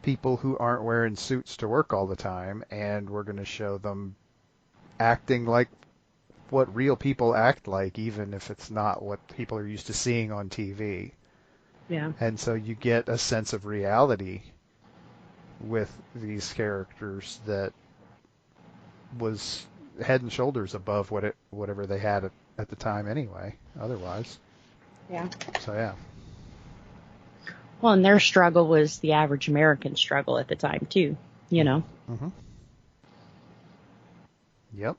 people who aren't wearing suits to work all the time, and we're gonna show them acting like what real people act like, even if it's not what people are used to seeing on TV. Yeah. And so you get a sense of reality with these characters that was head and shoulders above whatever they had at the time anyway, otherwise. Yeah. So yeah. Well, and their struggle was the average American struggle at the time too, you know. Mm-hmm. Yep.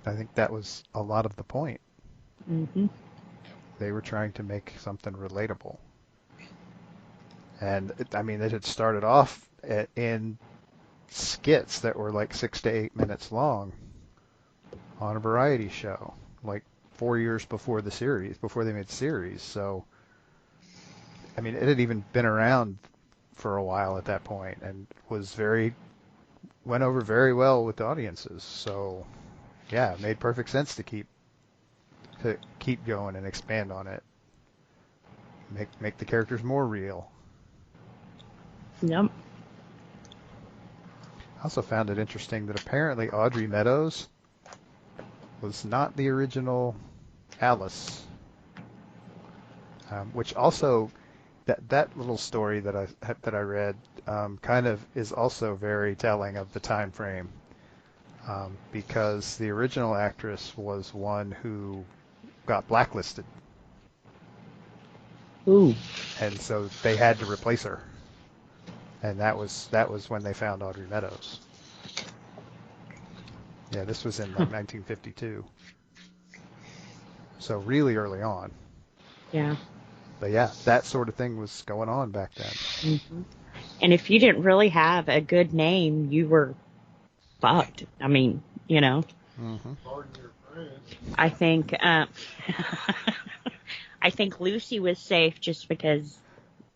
I think that was a lot of the point. Mm-hmm. They were trying to make something relatable. And I mean, it had started off in skits that were like 6 to 8 minutes long on a variety show, like 4 years before they made the series. So, I mean, it had even been around for a while at that point, and went over very well with the audiences. So, yeah, it made perfect sense to keep going and expand on it. Make the characters more real. Yep. I also found it interesting that apparently Audrey Meadows was not the original Alice, which also that little story that I read kind of is also very telling of the time frame, because the original actress was one who got blacklisted. Ooh. And so they had to replace her. And that was when they found Audrey Meadows. Yeah, this was in like 1952. So really early on. Yeah. But yeah, that sort of thing was going on back then. Mm-hmm. And if you didn't really have a good name, you were fucked. I mean, you know. Mm-hmm. I think I think Lucy was safe just because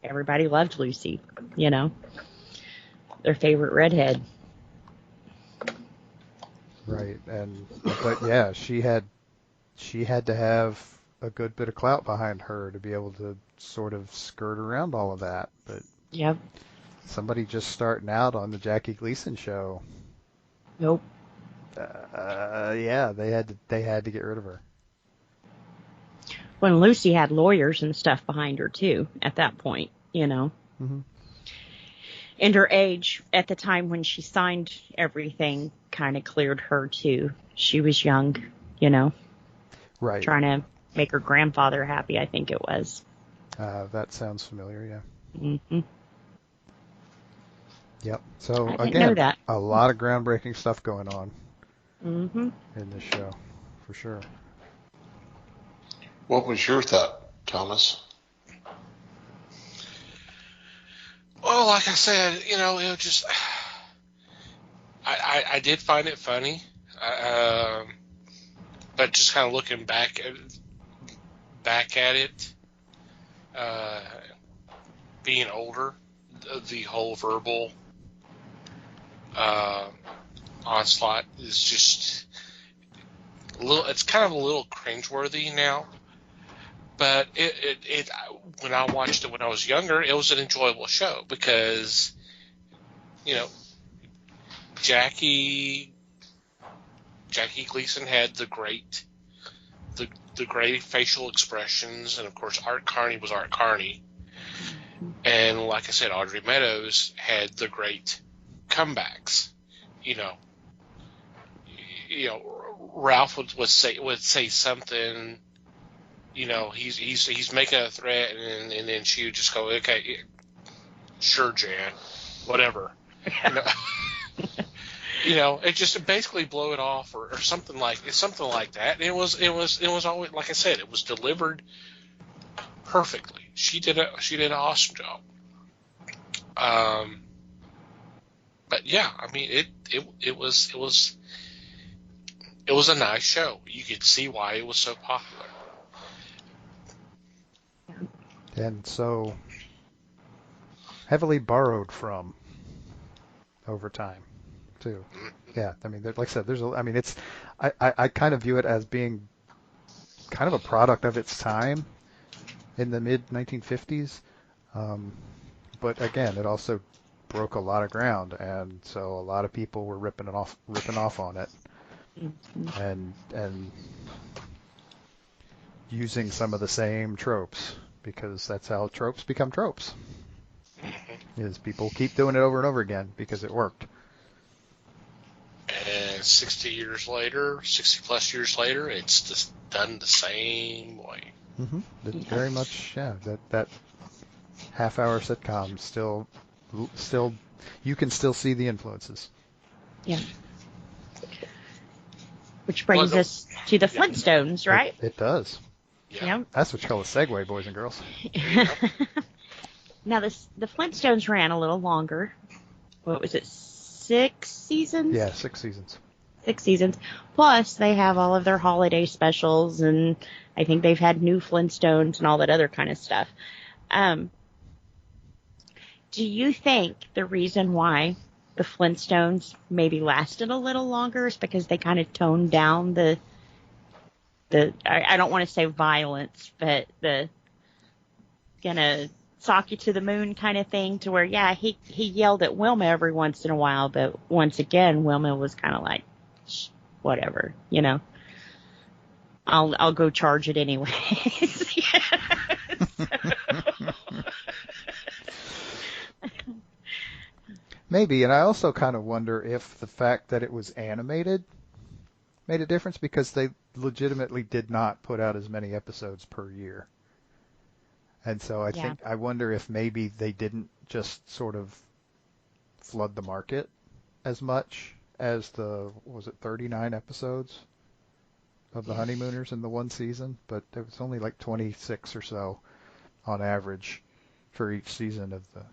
everybody loved Lucy, you know. Their favorite redhead. Right, but yeah, she had to have a good bit of clout behind her to be able to sort of skirt around all of that. But Yep. somebody just starting out on the Jackie Gleason show. Nope. Yeah, they had to get rid of her. When Lucy had lawyers and stuff behind her too at that point, you know. Mm-hmm. And her age at the time when she signed everything kind of cleared her too. She was young, you know. Right. Trying to make her grandfather happy, I think it was. That sounds familiar, yeah. Mm-hmm. Yep. So I didn't again, know that. a lot of groundbreaking stuff going on Mm-hmm. in this show, for sure. What was your thought, Thomas? Well, like I said, you know, it was just I did find it funny, but just kind of looking back at it, being older, the whole verbal onslaught is just a little. It's kind of a little cringeworthy now. But it when I watched it when I was younger, it was an enjoyable show because, you know, Jackie Gleason had the great facial expressions, and of course Art Carney was Art Carney, and like I said, Audrey Meadows had the great comebacks. You know, Ralph would say something. You know, he's making a threat, and then she would just go, okay, sure, Jan, whatever. You know? It just basically blow it off or something like that. And it was always, like I said, it was delivered perfectly. She did an awesome job. But yeah, I mean, it was a nice show. You could see why it was so popular. And so heavily borrowed from over time, too. Yeah, I mean, like I said, I kind of view it as being kind of a product of its time in the mid 1950s. But again, it also broke a lot of ground, and so a lot of people were ripping off on it, and using some of the same tropes, because that's how tropes become tropes. Is people keep doing it over and over again because it worked. And 60 plus years later, it's just done the same way. Mm-hmm. Very much, yeah. That half-hour sitcom still, you can still see the influences. Yeah. Which brings us to the Flintstones, right? It does. Yeah. That's what you call a segue, boys and girls. Now, the Flintstones ran a little longer. What was it, 6 seasons? Yeah, 6 seasons. 6 seasons. Plus, they have all of their holiday specials, and I think they've had new Flintstones and all that other kind of stuff. Do you think the reason why the Flintstones maybe lasted a little longer is because they kind of toned down the I don't want to say violence, but the gonna sock you to the moon kind of thing, to where, yeah, he yelled at Wilma every once in a while, but once again, Wilma was kind of like, whatever, I'll go charge it anyway. Maybe, and I also kind of wonder if the fact that it was animated made a difference, because they legitimately did not put out as many episodes per year. And so I wonder if maybe they didn't just sort of flood the market as much as 39 episodes of the Honeymooners in the one season, but there was only like 26 or so on average for each season of the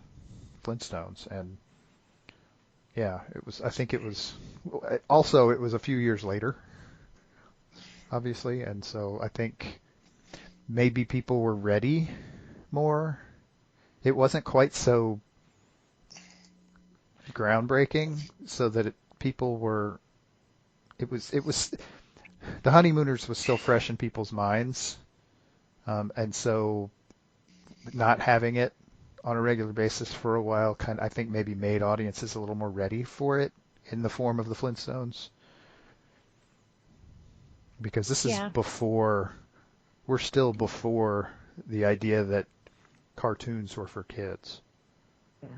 Flintstones. And yeah, I think it was a few years later, obviously, and so I think maybe people were ready more. It wasn't quite so groundbreaking, so that it was the Honeymooners was still fresh in people's minds, and so not having it on a regular basis for a while I think maybe made audiences a little more ready for it in the form of the Flintstones, because this is we're still before the idea that cartoons were for kids. Yeah.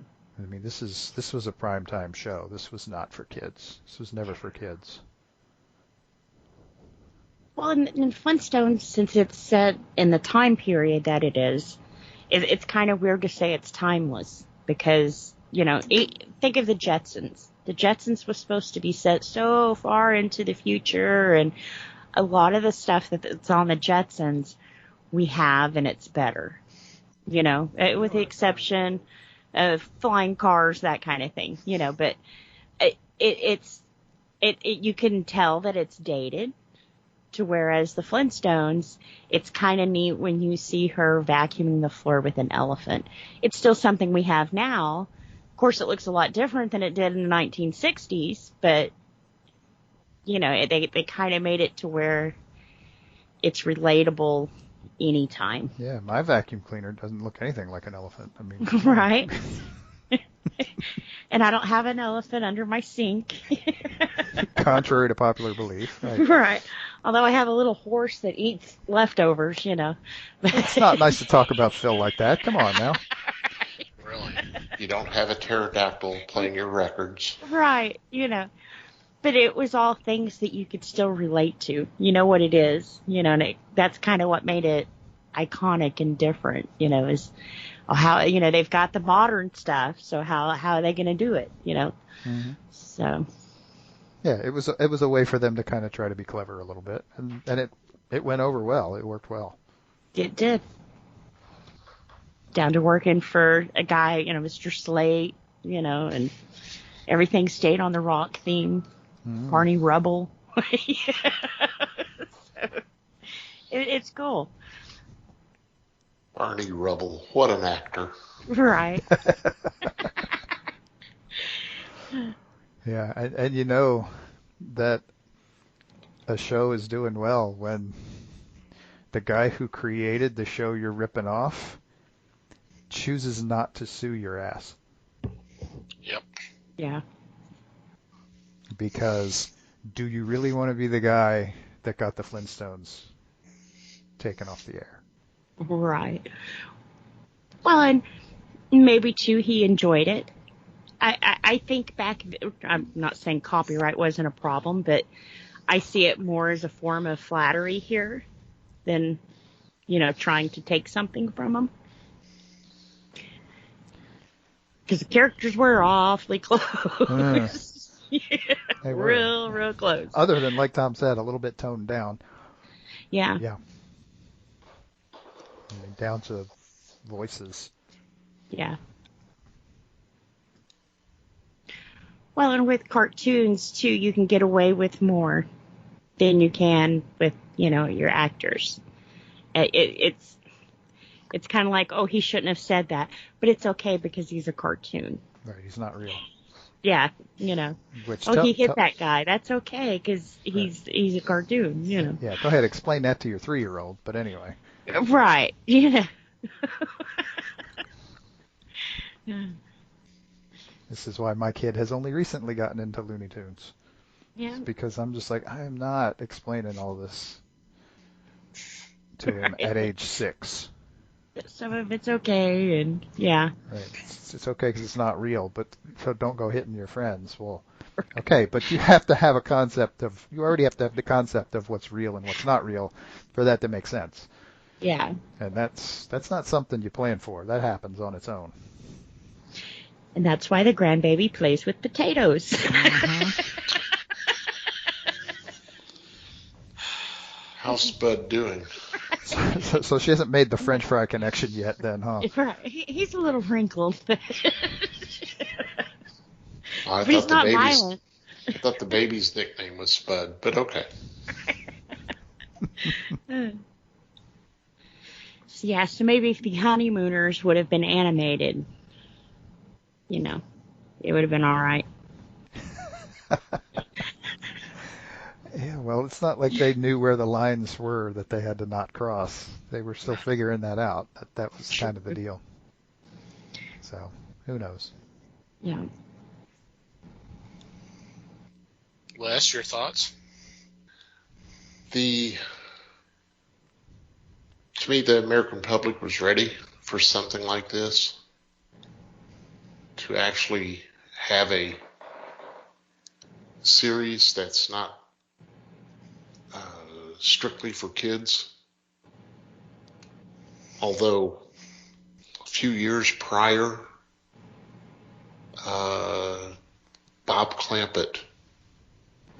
I mean, this was a primetime show. This was not for kids. This was never for kids. Well, in Flintstones, since it's set in the time period that it is, it's kind of weird to say it's timeless, because, think of the Jetsons. The Jetsons was supposed to be set so far into the future, and a lot of the stuff that's on the Jetsons we have, and it's better. With the exception of flying cars, that kind of thing, but you can tell that it's dated, to whereas the Flintstones, it's kind of neat when you see her vacuuming the floor with an elephant. It's still something we have now. Of course, it looks a lot different than it did in the 1960s, but, they kind of made it to where it's relatable anytime. Yeah, my vacuum cleaner doesn't look anything like an elephant. I mean, right. And I don't have an elephant under my sink. Contrary to popular belief. Right. Although I have a little horse that eats leftovers, It's not nice to talk about Phil like that. Come on now. Really? You don't have a pterodactyl playing your records. Right. But it was all things that you could still relate to. You know what it is. And that's kind of what made it iconic and different, is how, they've got the modern stuff. So how are they going to do it, Mm-hmm. So. Yeah, it was a way for them to kind of try to be clever a little bit, and it went over well. It worked well. It did. Down to working for a guy, Mr. Slate, and everything stayed on the rock theme. Barney Rubble. So, it's cool. Barney Rubble, what an actor. Right. Yeah, and you know that a show is doing well when the guy who created the show you're ripping off chooses not to sue your ass. Yep. Yeah. Because do you really want to be the guy that got the Flintstones taken off the air? Right. Well, and maybe too he enjoyed it. I think back, I'm not saying copyright wasn't a problem, but I see it more as a form of flattery here than, trying to take something from them. Because the characters were awfully close. Yeah, They were. Real close. Other than, like Tom said, a little bit toned down. Yeah. Yeah. I mean, down to voices. Yeah. Well, and with cartoons, too, you can get away with more than you can with, your actors. It's kind of like, oh, he shouldn't have said that. But it's okay because he's a cartoon. Right, he's not real. Yeah, Which he hit that guy. That's okay because he's a cartoon, Yeah, go ahead, explain that to your 3-year-old. But anyway. Right, yeah. This is why my kid has only recently gotten into Looney Tunes. Yeah. It's because I'm just like, I am not explaining all this to him at age 6. Some of it's okay, and yeah. Right. It's okay because it's not real, but so don't go hitting your friends. Well, okay, but you have to have a concept of, you already have to have the concept of what's real and what's not real for that to make sense. Yeah. And that's not something you plan for. That happens on its own. And that's why the grandbaby plays with potatoes. How's Spud doing? So she hasn't made the French fry connection yet then, huh? Right. He's a little wrinkled. But he's not violent. I thought the baby's nickname was Spud, but okay. Yeah, so maybe if the Honeymooners would have been animated, it would have been all right. Yeah, well, it's not like they knew where the lines were that they had to not cross. They were still figuring that out. That was kind of the deal. So, who knows? Yeah. Les, your thoughts? To me, the American public was ready for something like this. To actually have a series that's not strictly for kids. Although a few years prior, Bob Clampett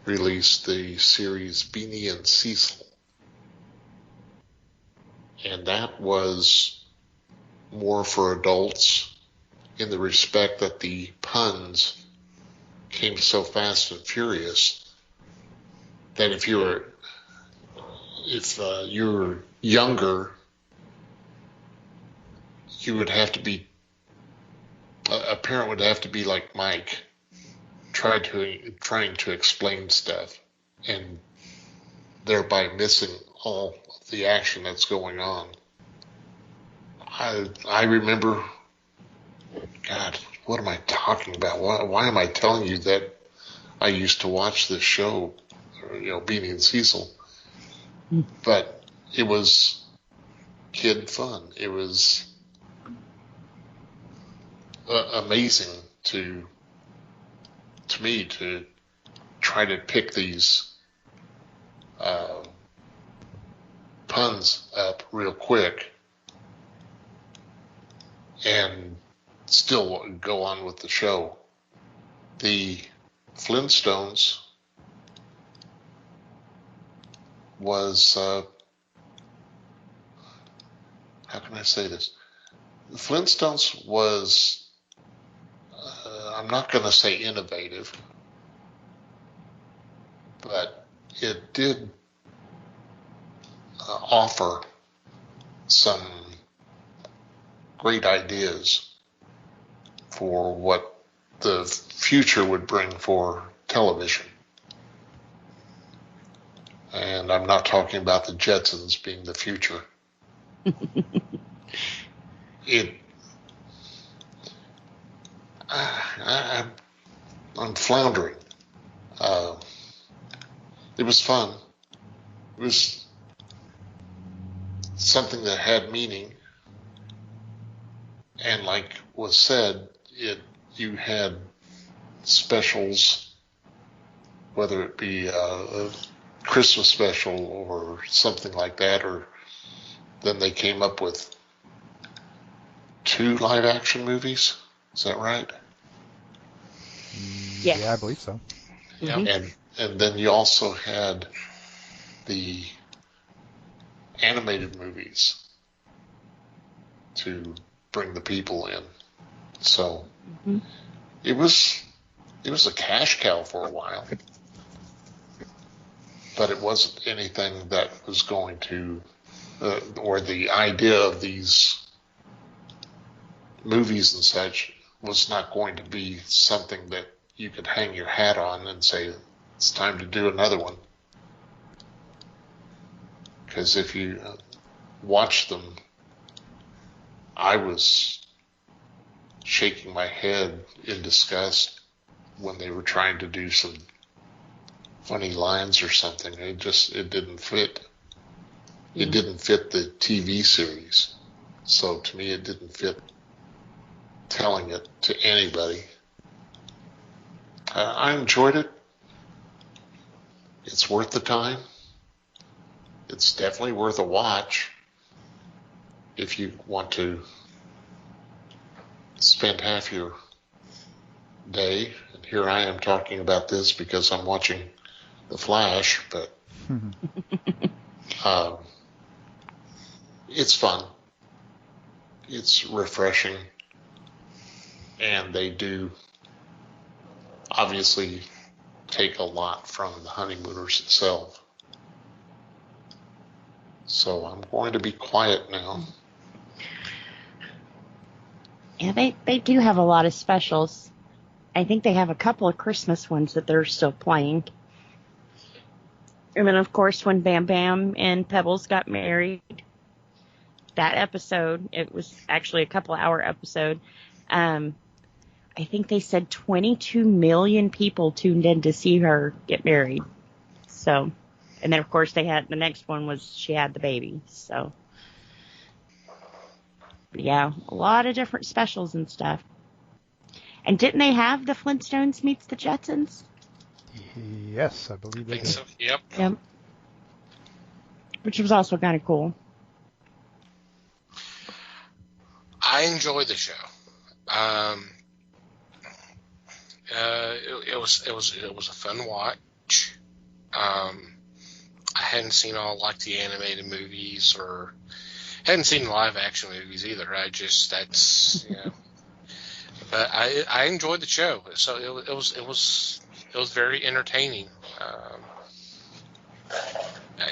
released the series Beanie and Cecil. And that was more for adults in the respect that the puns came so fast and furious that if you're younger, you would have to be, a parent would have to be like Mike, trying to explain stuff and thereby missing all of the action that's going on. I remember, God, what am I talking about? Why am I telling you that I used to watch this show, Beanie and Cecil? But it was kid fun. It was amazing to me to try to pick these puns up real quick and still go on with the show. The Flintstones was, how can I say this? The Flintstones was, I'm not going to say innovative, but it did offer some great ideas for what the future would bring for television. And I'm not talking about the Jetsons being the future. I'm floundering. It was fun. It was something that had meaning. And like was said, you had specials, whether it be a Christmas special or something like that, or then they came up with 2 live action movies. Is that right? Yes. Yeah, I believe so. Mm-hmm. And then you also had the animated movies to bring the people in. So it was a cash cow for a while. But it wasn't anything that was going to, or the idea of these movies and such was not going to be something that you could hang your hat on and say, it's time to do another one. Because if you watch them, I was shaking my head in disgust when they were trying to do some funny lines or something. It didn't fit. It didn't fit the TV series. So to me, it didn't fit telling it to anybody. I enjoyed it. It's worth the time. It's definitely worth a watch if you want to spend half your day. And here I am talking about this because I'm watching The Flash, but it's fun. It's refreshing. And they do obviously take a lot from The Honeymooners itself. So I'm going to be quiet now. Yeah, they do have a lot of specials. I think they have a couple of Christmas ones that they're still playing. And then, of course, when Bam Bam and Pebbles got married, that episode, it was actually a couple-hour episode, I think they said 22 million people tuned in to see her get married. So, and then, of course, the next one was she had the baby. So, but yeah, a lot of different specials and stuff. And didn't they have the Flintstones meets the Jetsons? Yes, I believe they did. So. Yep. Which was also kind of cool. I enjoy the show. It was a fun watch. I hadn't seen all like the animated movies or hadn't seen live action movies either. But I enjoyed the show. So it was very entertaining.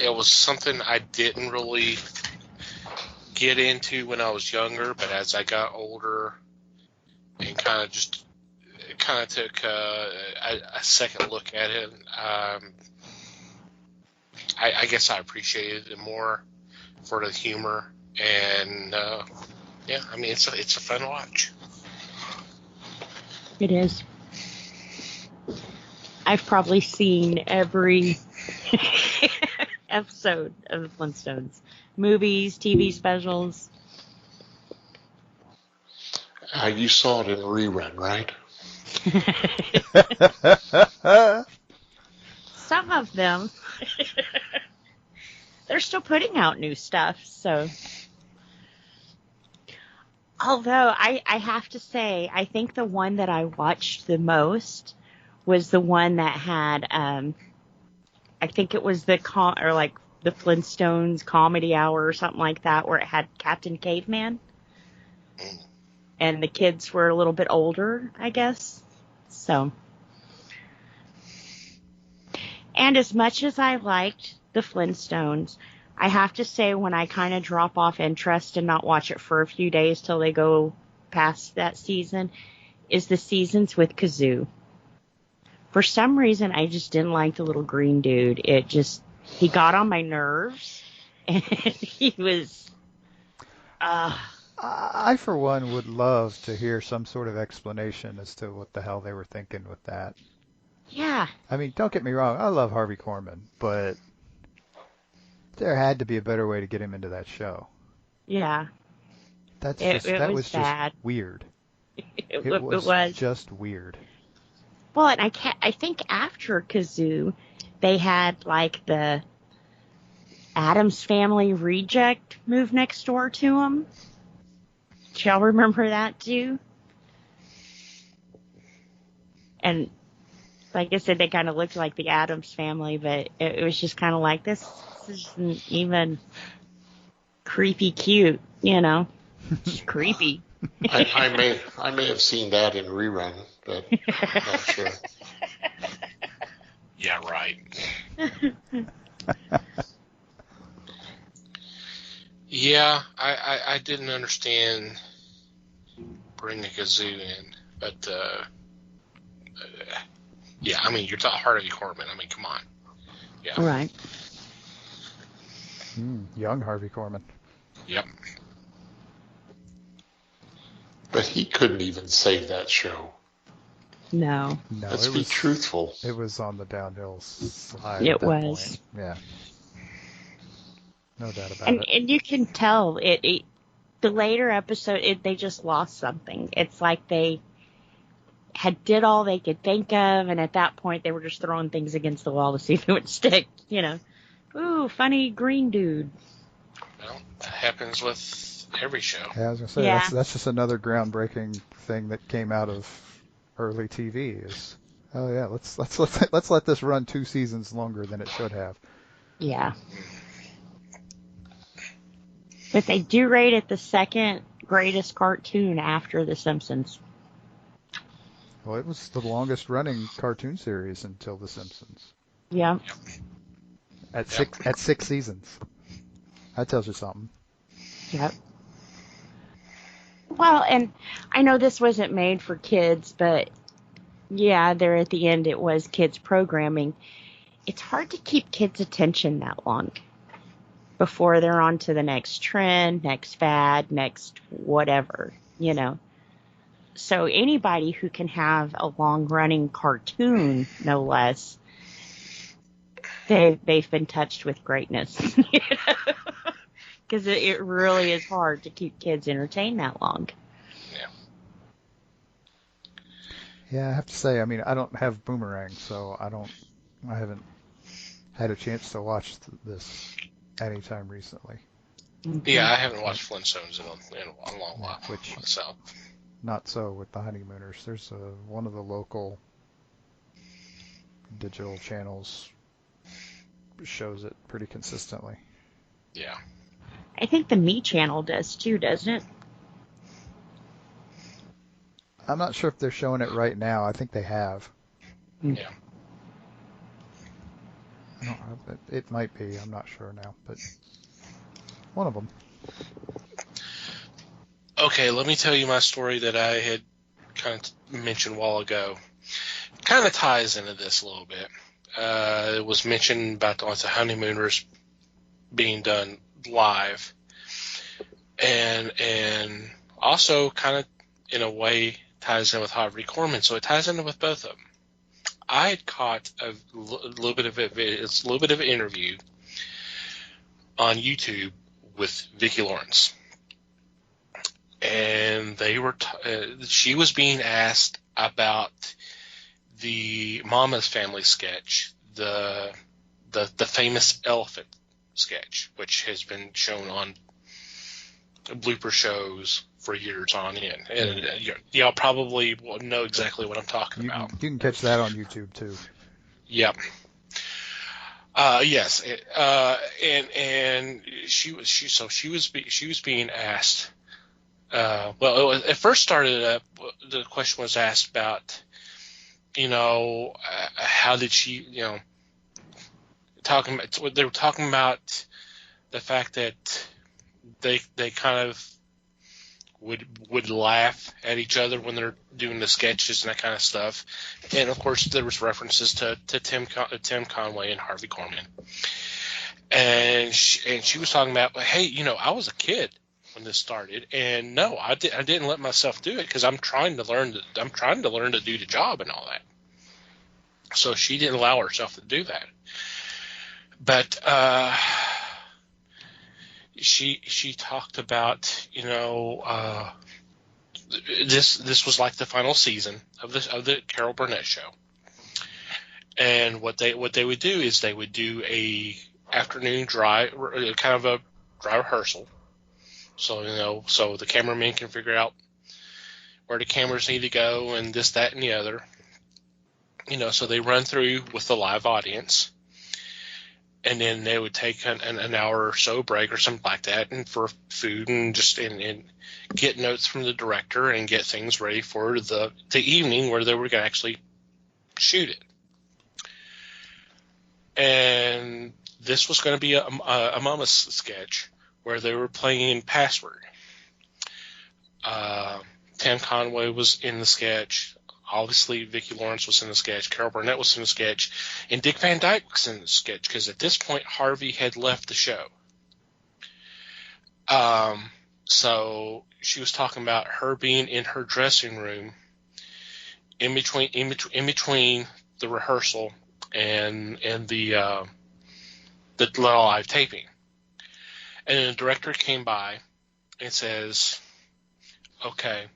It was something I didn't really get into when I was younger, but as I got older and kind of took a second look at it, I guess I appreciated it more for the humor, and it's a fun watch. It is. I've probably seen every episode of the Flintstones. Movies, TV specials. You saw it in rerun, right? Some of them. They're still putting out new stuff, so. Although, I have to say, I think the one that I watched the most was the one that had, I think it was the the Flintstones Comedy Hour or something like that, where it had Captain Caveman. And the kids were a little bit older, I guess. So. And as much as I liked the Flintstones, I have to say when I kind of drop off interest and not watch it for a few days till they go past that season, is the seasons with Kazoo. For some reason, I just didn't like the little green dude. He got on my nerves, and he was, I, for one, would love to hear some sort of explanation as to what the hell they were thinking with that. Yeah. I mean, don't get me wrong, I love Harvey Korman, but there had to be a better way to get him into that show. Yeah. That was bad. Just weird. It was just weird. Well, and I think after Kazoo, they had like the Addams Family Reject move next door to them. Do y'all remember that too? And like I said, they kind of looked like the Addams Family, but it was just kind of like, this isn't even creepy cute, you know? It's creepy. I may have seen that in rerun, but I'm not sure. Yeah, right. Yeah, I didn't understand bringing Kazoo in, but yeah, I mean, you're talking Harvey Korman. I mean, come on. Yeah. Right. Young Harvey Korman. Yep. But he couldn't even save that show. No. Let's be truthful. It was on the downhill slide. It at that was. Point. Yeah. No doubt about it. And you can tell the later episode, they just lost something. It's like they did all they could think of, and at that point they were just throwing things against the wall to see if it would stick, you know. Ooh, funny green dude. Well, that happens with every show. Yeah, I was gonna say that's just another groundbreaking thing that came out of early TV. Is let's let this run 2 seasons longer than it should have. Yeah. But they do rate it the second greatest cartoon after The Simpsons. Well, it was the longest running cartoon series until The Simpsons. Yeah. At 6 seasons. That tells you something. Yep. Well, and I know this wasn't made for kids, but yeah, there at the end it was kids programming. It's hard to keep kids' attention that long before they're on to the next trend, next fad, next whatever, you know. So anybody who can have a long-running cartoon, no less, they've been touched with greatness, you know? Because it really is hard to keep kids entertained that long. Yeah, I have to say, I mean, I don't have Boomerang, so I haven't had a chance to watch this anytime recently. Yeah, I haven't watched Flintstones in a long while. Which, myself. Not so with the Honeymooners. There's one of the local digital channels shows it pretty consistently. Yeah. I think the Me Channel does too, doesn't it? I'm not sure if they're showing it right now. I think they have. Yeah. It might be. I'm not sure now, but one of them. Okay, let me tell you my story that I had kind of mentioned a while ago. Kind of ties into this a little bit. It was mentioned about the Honeymooners being done live, and also kind of in a way ties in with Harvey Korman, so it ties in with both of them. I had caught a little bit of it's a little bit of an interview on YouTube with Vicki Lawrence, and they were she was being asked about the Mama's Family sketch, the famous elephant sketch, which has been shown on blooper shows for years on end. And y'all probably will know exactly what I'm talking about. You can catch that on YouTube too. Yep. Yes, and she was being asked. Well, it first started up. The question was asked about, how did she, they were talking about the fact that they kind of would laugh at each other when they're doing the sketches and that kind of stuff, and of course there was references to Tim Conway and Harvey Korman, and she was talking about, hey, I was a kid when this started, and no, I didn't let myself do it because I'm trying to learn to do the job and all that. So she didn't allow herself to do that, but she talked about, this was like the final season of the Carol Burnett show, and what they would do is they would do a afternoon kind of a dry rehearsal, so so the cameraman can figure out where the cameras need to go and this, that, and the other, so they run through with the live audience. And then they would take an hour or so break or something like that, and for food and just and get notes from the director and get things ready for the evening where they were going to actually shoot it. And this was going to be a Mama's sketch where they were playing Password. Tim Conway was in the sketch. Obviously, Vicki Lawrence was in the sketch, Carol Burnett was in the sketch, and Dick Van Dyke was in the sketch because at this point Harvey had left the show. So she was talking about her being in her dressing room in between the rehearsal and the live taping, and then the director came by and says, "Okay,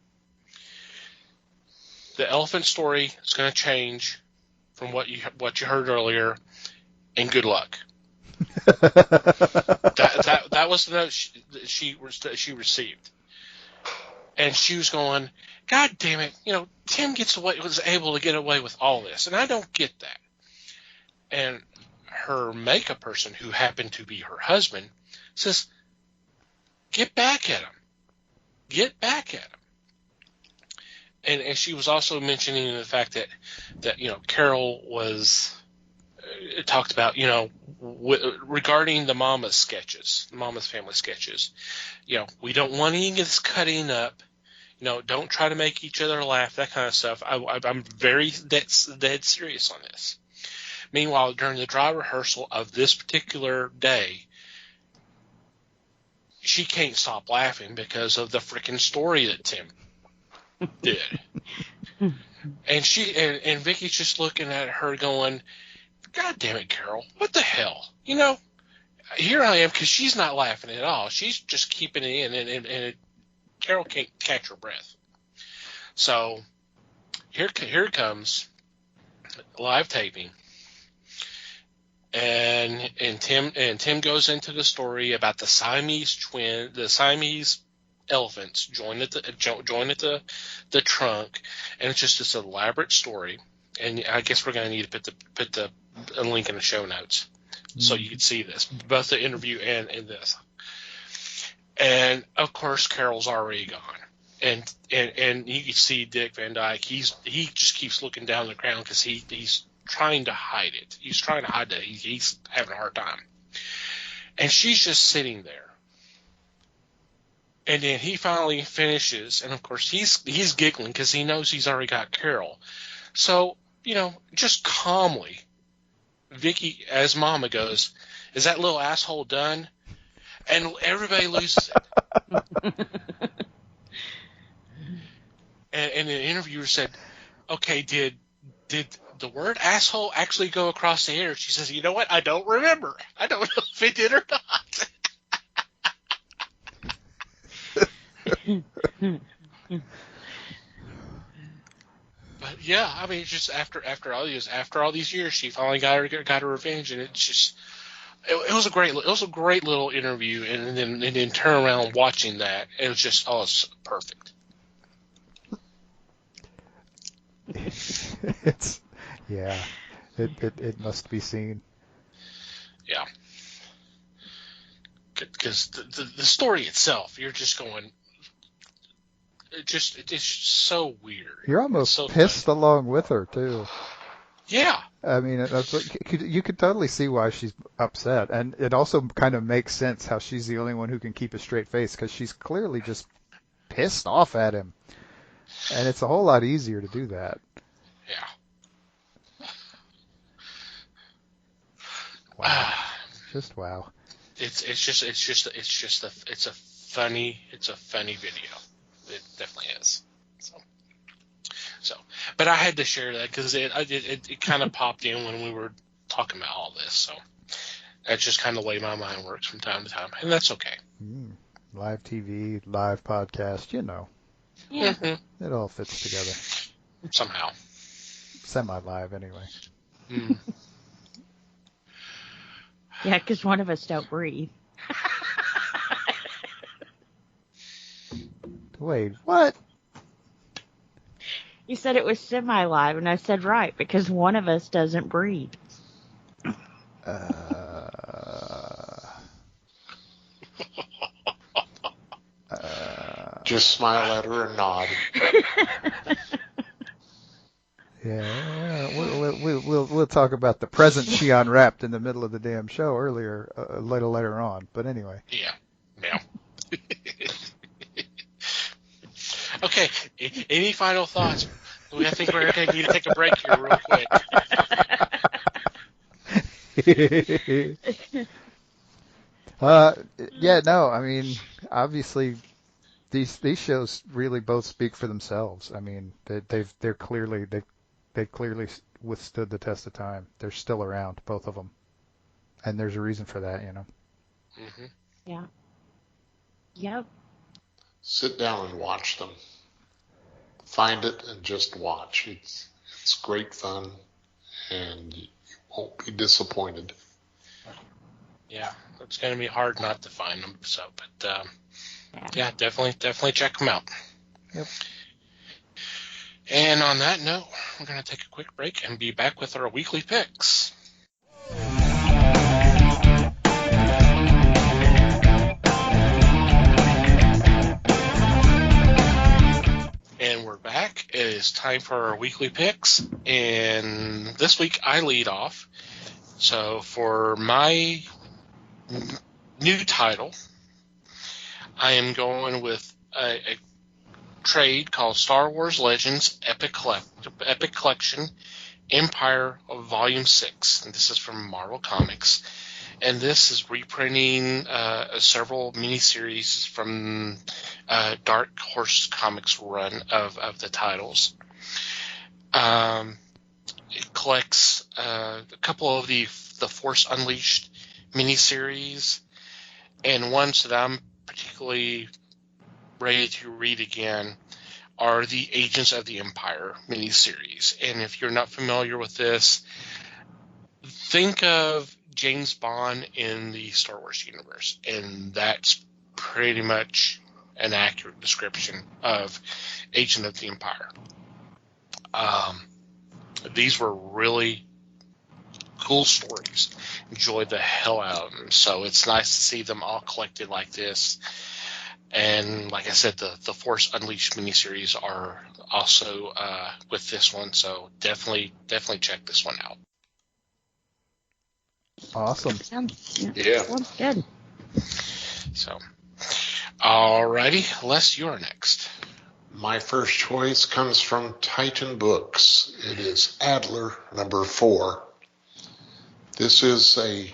the elephant story is going to change from what you heard earlier, and good luck." that was the note she received, and she was going, "God damn it! Tim was able to get away with all this, and I don't get that." And her makeup person, who happened to be her husband, says, "Get back at him! Get back at him!" And she was also mentioning the fact that Carol was talked about, regarding the Mama's sketches, the Mama's family sketches. We don't want any of this cutting up. Don't try to make each other laugh, that kind of stuff. I'm very dead serious on this. Meanwhile, during the dry rehearsal of this particular day, she can't stop laughing because of the freaking story that Tim did. And Vicky's just looking at her going, "God damn it, Carol, what the hell?" Here I am, because she's not laughing at all. She's just keeping it in, and Carol can't catch her breath. So here comes live taping, and Tim goes into the story about the Siamese elephants join at the trunk, and it's just this elaborate story. And I guess we're going to need to put a link in the show notes so you can see this, both the interview and this. And of course, Carol's already gone, and you can see Dick Van Dyke. He just keeps looking down the ground because he's trying to hide it. He's trying to hide that he's having a hard time, and she's just sitting there. And then he finally finishes, and of course he's giggling because he knows he's already got Carol. So, just calmly, Vicki, as Mama, goes, "Is that little asshole done?" And everybody loses it. and the interviewer said, "Okay, did the word asshole actually go across the air?" She says, "You know what? I don't remember. I don't know if it did or not." But yeah, I mean, just after all these years, she finally got her revenge, and it's just it was a great little interview, and then turn around watching that, it was just it's perfect. It must be seen. because the story itself, you're just going, it's so weird. You're almost so pissed along with her too. Yeah. I mean, that's what, you could totally see why she's upset, and it also kind of makes sense how she's the only one who can keep a straight face, because she's clearly just pissed off at him, and it's a whole lot easier to do that. Yeah. Wow. Just wow. It's a funny video. It definitely is. So, but I had to share that because it kind of popped in when we were talking about all this. So that's just kind of the way my mind works from time to time, and that's okay. Live TV, live podcast, Yeah. Mm-hmm. It all fits together. Somehow. Semi-live, anyway. Mm. Yeah, because one of us don't breathe. Wait, what? You said it was semi-live, and I said right, because one of us doesn't breathe. Just smile at her and nod. Yeah, we'll talk about the present she unwrapped in the middle of the damn show earlier, a little later on. But anyway. Yeah. Okay. Any final thoughts? I think we're going to need to take a break here real quick. Yeah, no, I mean, obviously, these shows really both speak for themselves. I mean, they've clearly withstood the test of time. They're still around, both of them, and there's a reason for that, Mm-hmm. Yeah. Yep. Sit down and watch them. Find it and just watch. It's great fun, and you won't be disappointed. Yeah, it's going to be hard not to find them. So, but yeah, definitely check them out. Yep. And on that note, we're going to take a quick break and be back with our weekly picks. And we're back. It is time for our weekly picks. And this week I lead off. So for my new title, I am going with a trade called Star Wars Legends Epic Collection Empire of Volume 6. And this is from Marvel Comics. And this is reprinting several miniseries from Dark Horse Comics run of the titles. It collects a couple of the Force Unleashed miniseries, and ones that I'm particularly ready to read again are the Agents of the Empire miniseries. And if you're not familiar with this, think of James Bond in the Star Wars universe, and that's pretty much an accurate description of Agent of the Empire. These were really cool stories. Enjoyed the hell out of them. So it's nice to see them all collected like this. And like I said, the Force Unleashed miniseries are also with this one. So definitely check this one out. Awesome. Sounds good. So, alrighty, Les, you're next. My first choice comes from Titan Books. It is Adler number 4. This is a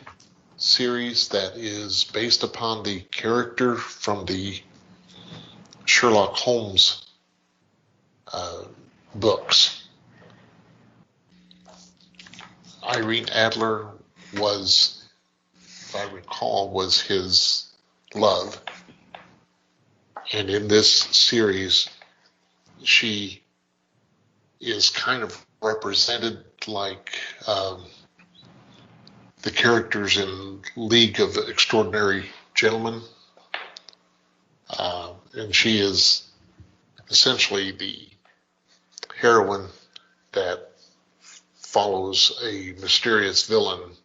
series that is based upon the character from the Sherlock Holmes books. Irene Adler was, if I recall, was his love. And in this series, she is kind of represented like the characters in League of Extraordinary Gentlemen. And she is essentially the heroine that follows a mysterious villain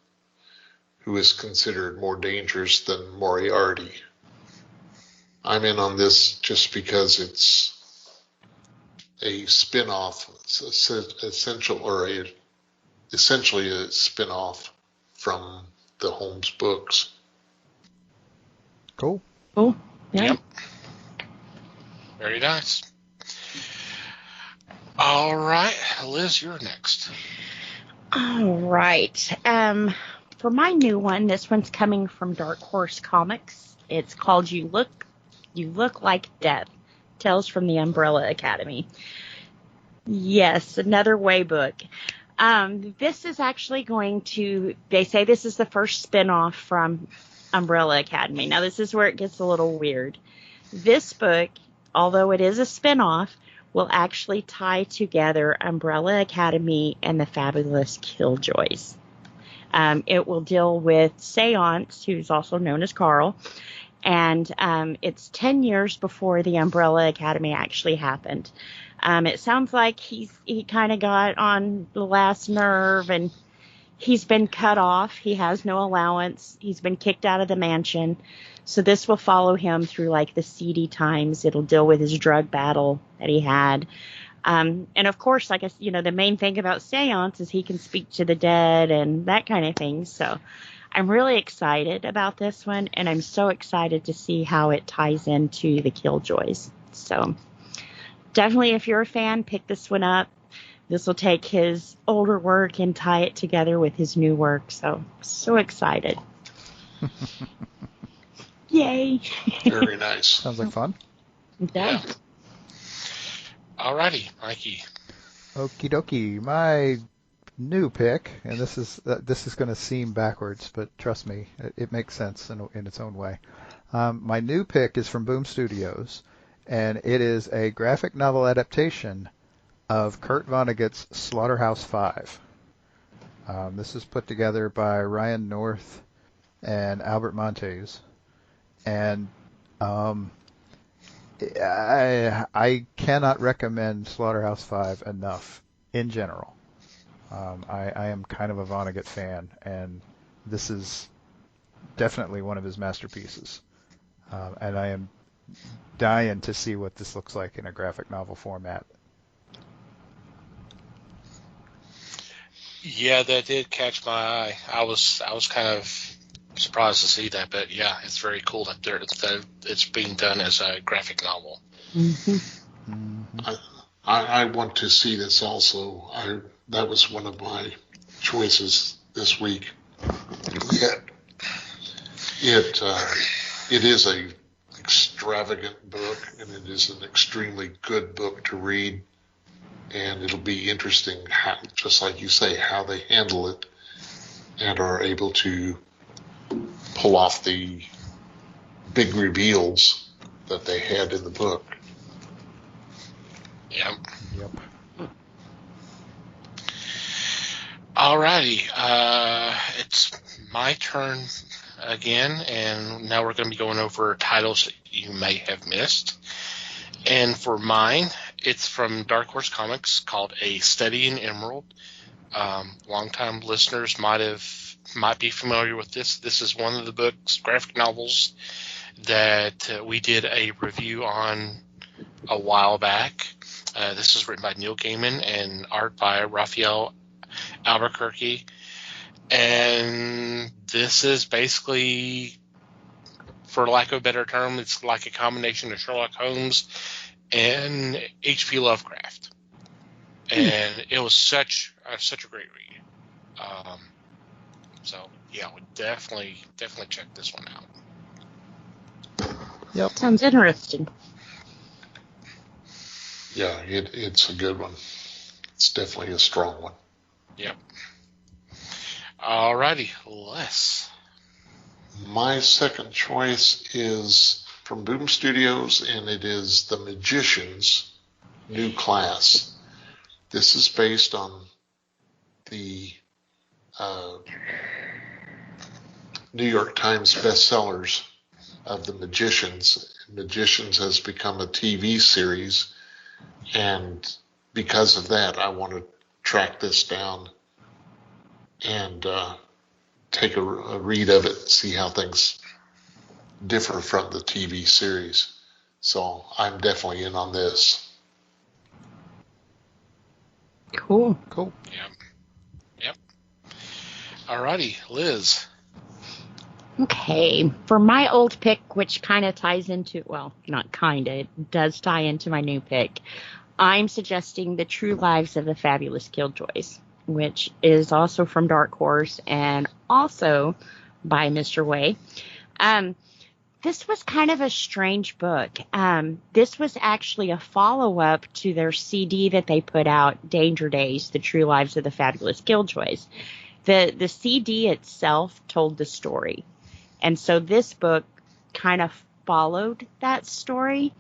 who is considered more dangerous than Moriarty. I'm in on this just because it's a spin-off, essentially a spin-off from the Holmes books. Cool. Cool. Yeah. Yep. Very nice. All right, Liz, you're next. All right. For my new one, this one's coming from Dark Horse Comics. It's called You Look Like Death, Tales from the Umbrella Academy. Yes, another Way book. This is actually they say this is the first spinoff from Umbrella Academy. Now, this is where it gets a little weird. This book, although it is a spinoff, will actually tie together Umbrella Academy and the Fabulous Killjoys. It will deal with Seance, who's also known as Carl, and it's 10 years before the Umbrella Academy actually happened. It sounds like he kind of got on the last nerve, and he's been cut off. He has no allowance. He's been kicked out of the mansion. So this will follow him through like the seedy times. It'll deal with his drug battle that he had. And of course, like the main thing about Seance is he can speak to the dead and that kind of thing. So I'm really excited about this one, and I'm so excited to see how it ties into the Killjoys. So definitely, if you're a fan, pick this one up. This will take his older work and tie it together with his new work. So excited. Yay. Very nice. Sounds like fun. Yeah. Alrighty, Mikey. Okie dokie. My new pick, and this is going to seem backwards, but trust me, it makes sense in its own way. My new pick is from Boom Studios, and it is a graphic novel adaptation of Kurt Vonnegut's Slaughterhouse-Five. This is put together by Ryan North and Albert Montes, and I cannot recommend Slaughterhouse-Five enough in general. I am kind of a Vonnegut fan, and this is definitely one of his masterpieces. And I am dying to see what this looks like in a graphic novel format. Yeah, that did catch my eye. I was kind of surprised to see that, but yeah, it's very cool that it's being done as a graphic novel. Mm-hmm. Mm-hmm. I want to see this also. That was one of my choices this week. Yet it is a extravagant book, and it is an extremely good book to read. And it'll be interesting, just like you say, how they handle it and are able to pull off the big reveals that they had in the book. Yep. Yep. Alrighty, it's my turn again, and now we're going to be going over titles that you may have missed. And for mine, it's from Dark Horse Comics, called A Study in Emerald. Longtime listeners might be familiar with this. This is one of the books, graphic novels, that we did a review on a while back. This is written by Neil Gaiman and art by Raphael Albuquerque. And this is basically, for lack of a better term, it's like a combination of Sherlock Holmes and H.P. Lovecraft. And it was such a great read. So yeah, we definitely check this one out. Yep. Sounds interesting. Yeah, it's a good one. It's definitely a strong one. Yep. Alrighty, Les. My second choice is from Boom Studios, and it is The Magicians, New Class. This is based on the New York Times bestsellers of The Magicians. Magicians has become a TV series, and because of that, I want to track this down and take a read of it, see how things differ from the TV series. So I'm definitely in on this. Cool. Yep. Alrighty, Liz. Okay, for my old pick, which kind of ties into, well, not kind of, it does tie into my new pick, I'm suggesting The True Lives of the Fabulous Killjoys, which is also from Dark Horse and also by Mr. Way. This was kind of a strange book. This was actually a follow-up to their CD that they put out, Danger Days, The True Lives of the Fabulous Killjoys. The CD itself told the story. And so this book kind of followed that story.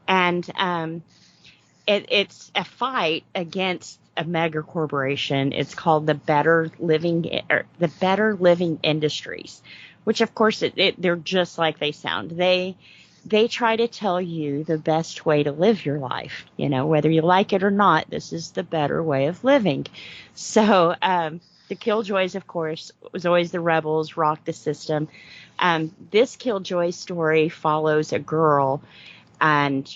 And it's a fight against a mega corporation. It's called the Better Living Industries, which of course they're just like they sound. They try to tell you the best way to live your life. You know, whether you like it or not, this is the better way of living. So the Killjoys, of course, was always the rebels, rocked the system. This Killjoy story follows a girl, and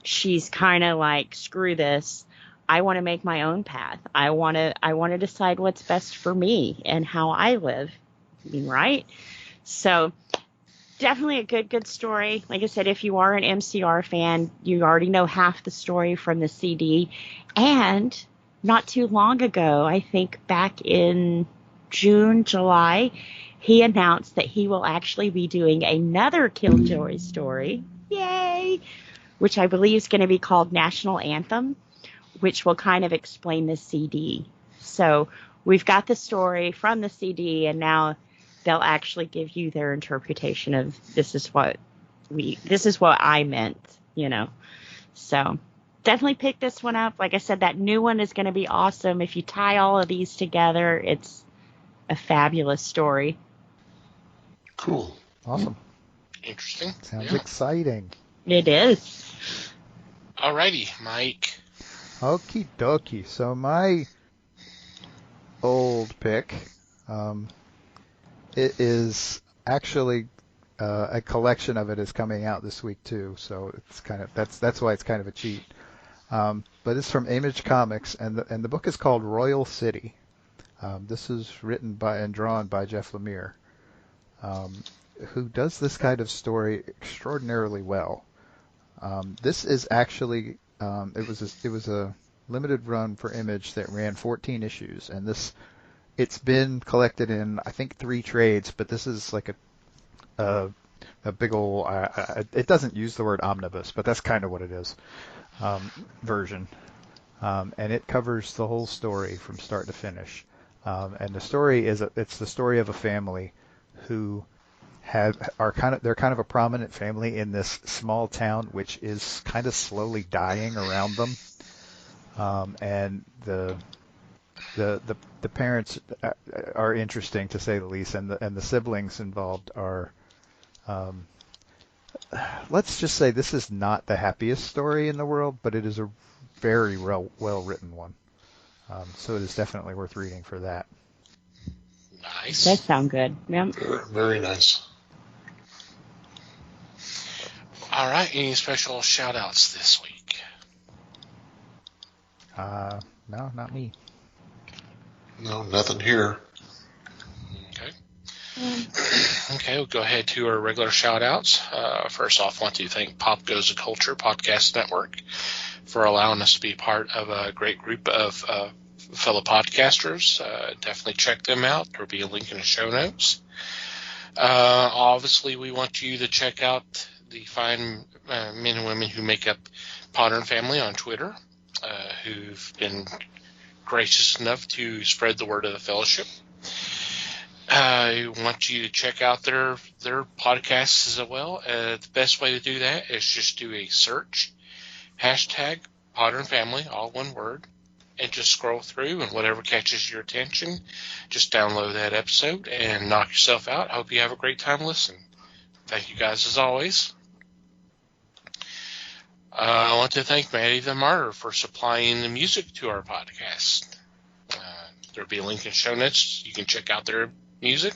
she's kind of like, screw this. I want to make my own path. I want to decide what's best for me and how I live. I mean, right? So definitely a good story. Like I said, if you are an MCR fan, you already know half the story from the CD. And not too long ago, I think back in June, July, he announced that he will actually be doing another Killjoy story. Yay! Which I believe is going to be called National Anthem, which will kind of explain the CD. So we've got the story from the CD, and now they'll actually give you their interpretation of this is what I meant, you know. So definitely pick this one up. Like I said, that new one is going to be awesome. If you tie all of these together, it's a fabulous story. Cool. Awesome. Interesting. Sounds exciting. It is. Alrighty, Mike. Okie dokie. So my old pick, it is actually a collection of it is coming out this week too. So it's kind of that's why it's kind of a cheat. But it's from Image Comics, and the book is called Royal City. This is written by and drawn by Jeff Lemire, who does this kind of story extraordinarily well. This is actually it was a limited run for Image that ran 14 issues, and it's been collected in I think 3 trades, but this is like a big old it doesn't use the word omnibus, but that's kind of what it is, version, and it covers the whole story from start to finish. And the story it's the story of a family who they're kind of a prominent family in this small town, which is kind of slowly dying around them. And the parents are interesting, to say the least, and the siblings involved are, let's just say this is not the happiest story in the world, but it is a very well written one. So it is definitely worth reading for that. Nice. That sounds good. Yeah. Very nice. All right. Any special shout-outs this week? No, not me. No, nothing here. Okay. Okay, we'll go ahead to our regular shout-outs. First off, I want to thank Pop Goes the Culture Podcast Network for allowing us to be part of a great group of fellow podcasters. Definitely check them out. There'll be a link in the show notes. Obviously, we want you to check out the fine men and women who make up Podern Family on Twitter, who've been gracious enough to spread the word of the fellowship. I want you to check out their podcasts as well. The best way to do that is just do a search, hashtag Podern Family, all one word, and just scroll through, and whatever catches your attention, just download that episode and knock yourself out. I hope you have a great time listening. Thank you guys as always. I want to thank Maddie the Martyr for supplying the music to our podcast. There'll be a link in show notes. You can check out their music.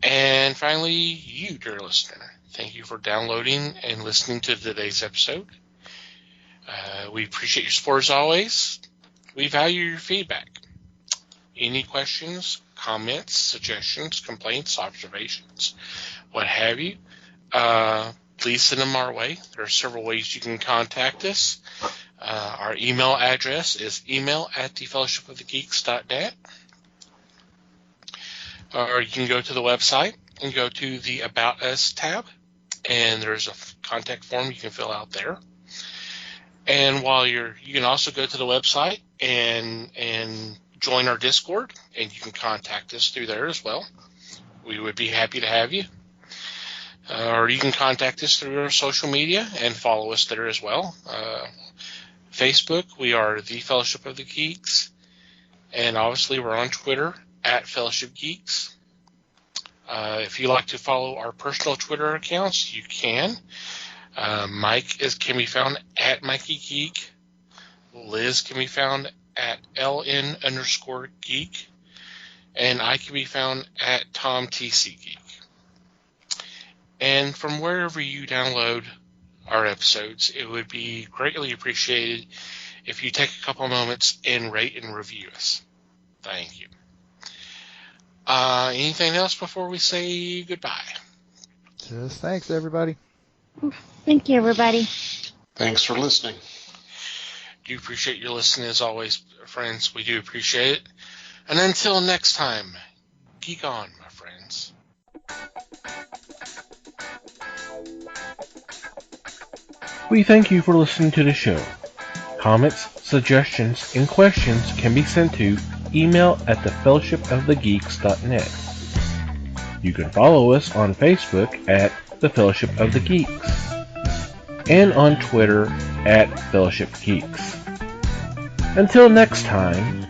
And finally, you, dear listener, thank you for downloading and listening to today's episode. We appreciate your support as always. We value your feedback. Any questions, comments, suggestions, complaints, observations, what have you, please send them our way. There are several ways you can contact us. Our email address is email@thefellowshipofthegeeks.net. Or you can go to the website and go to the About Us tab, and there's a contact form you can fill out there. And while you can also go to the website and join our Discord, and you can contact us through there as well. We would be happy to have you. Or you can contact us through our social media and follow us there as well. Facebook, we are The Fellowship of the Geeks. And obviously we're on Twitter @Fellowship Geeks. If you like to follow our personal Twitter accounts, you can. Mike can be found @MikeyGeek. Liz can be found @LN_geek. And I can be found @TomTCGeek. And from wherever you download our episodes, it would be greatly appreciated if you take a couple moments and rate and review us. Thank you. Anything else before we say goodbye? Just thanks, everybody. Thank you, everybody. Thanks for listening. Do appreciate your listening as always, friends. We do appreciate it. And until next time, geek on, my friends. We thank you for listening to the show. Comments, suggestions, and questions can be sent to email@thefellowshipofthegeeks.net. You can follow us on Facebook @The Fellowship of the Geeks and on Twitter @Fellowship Geeks. Until next time,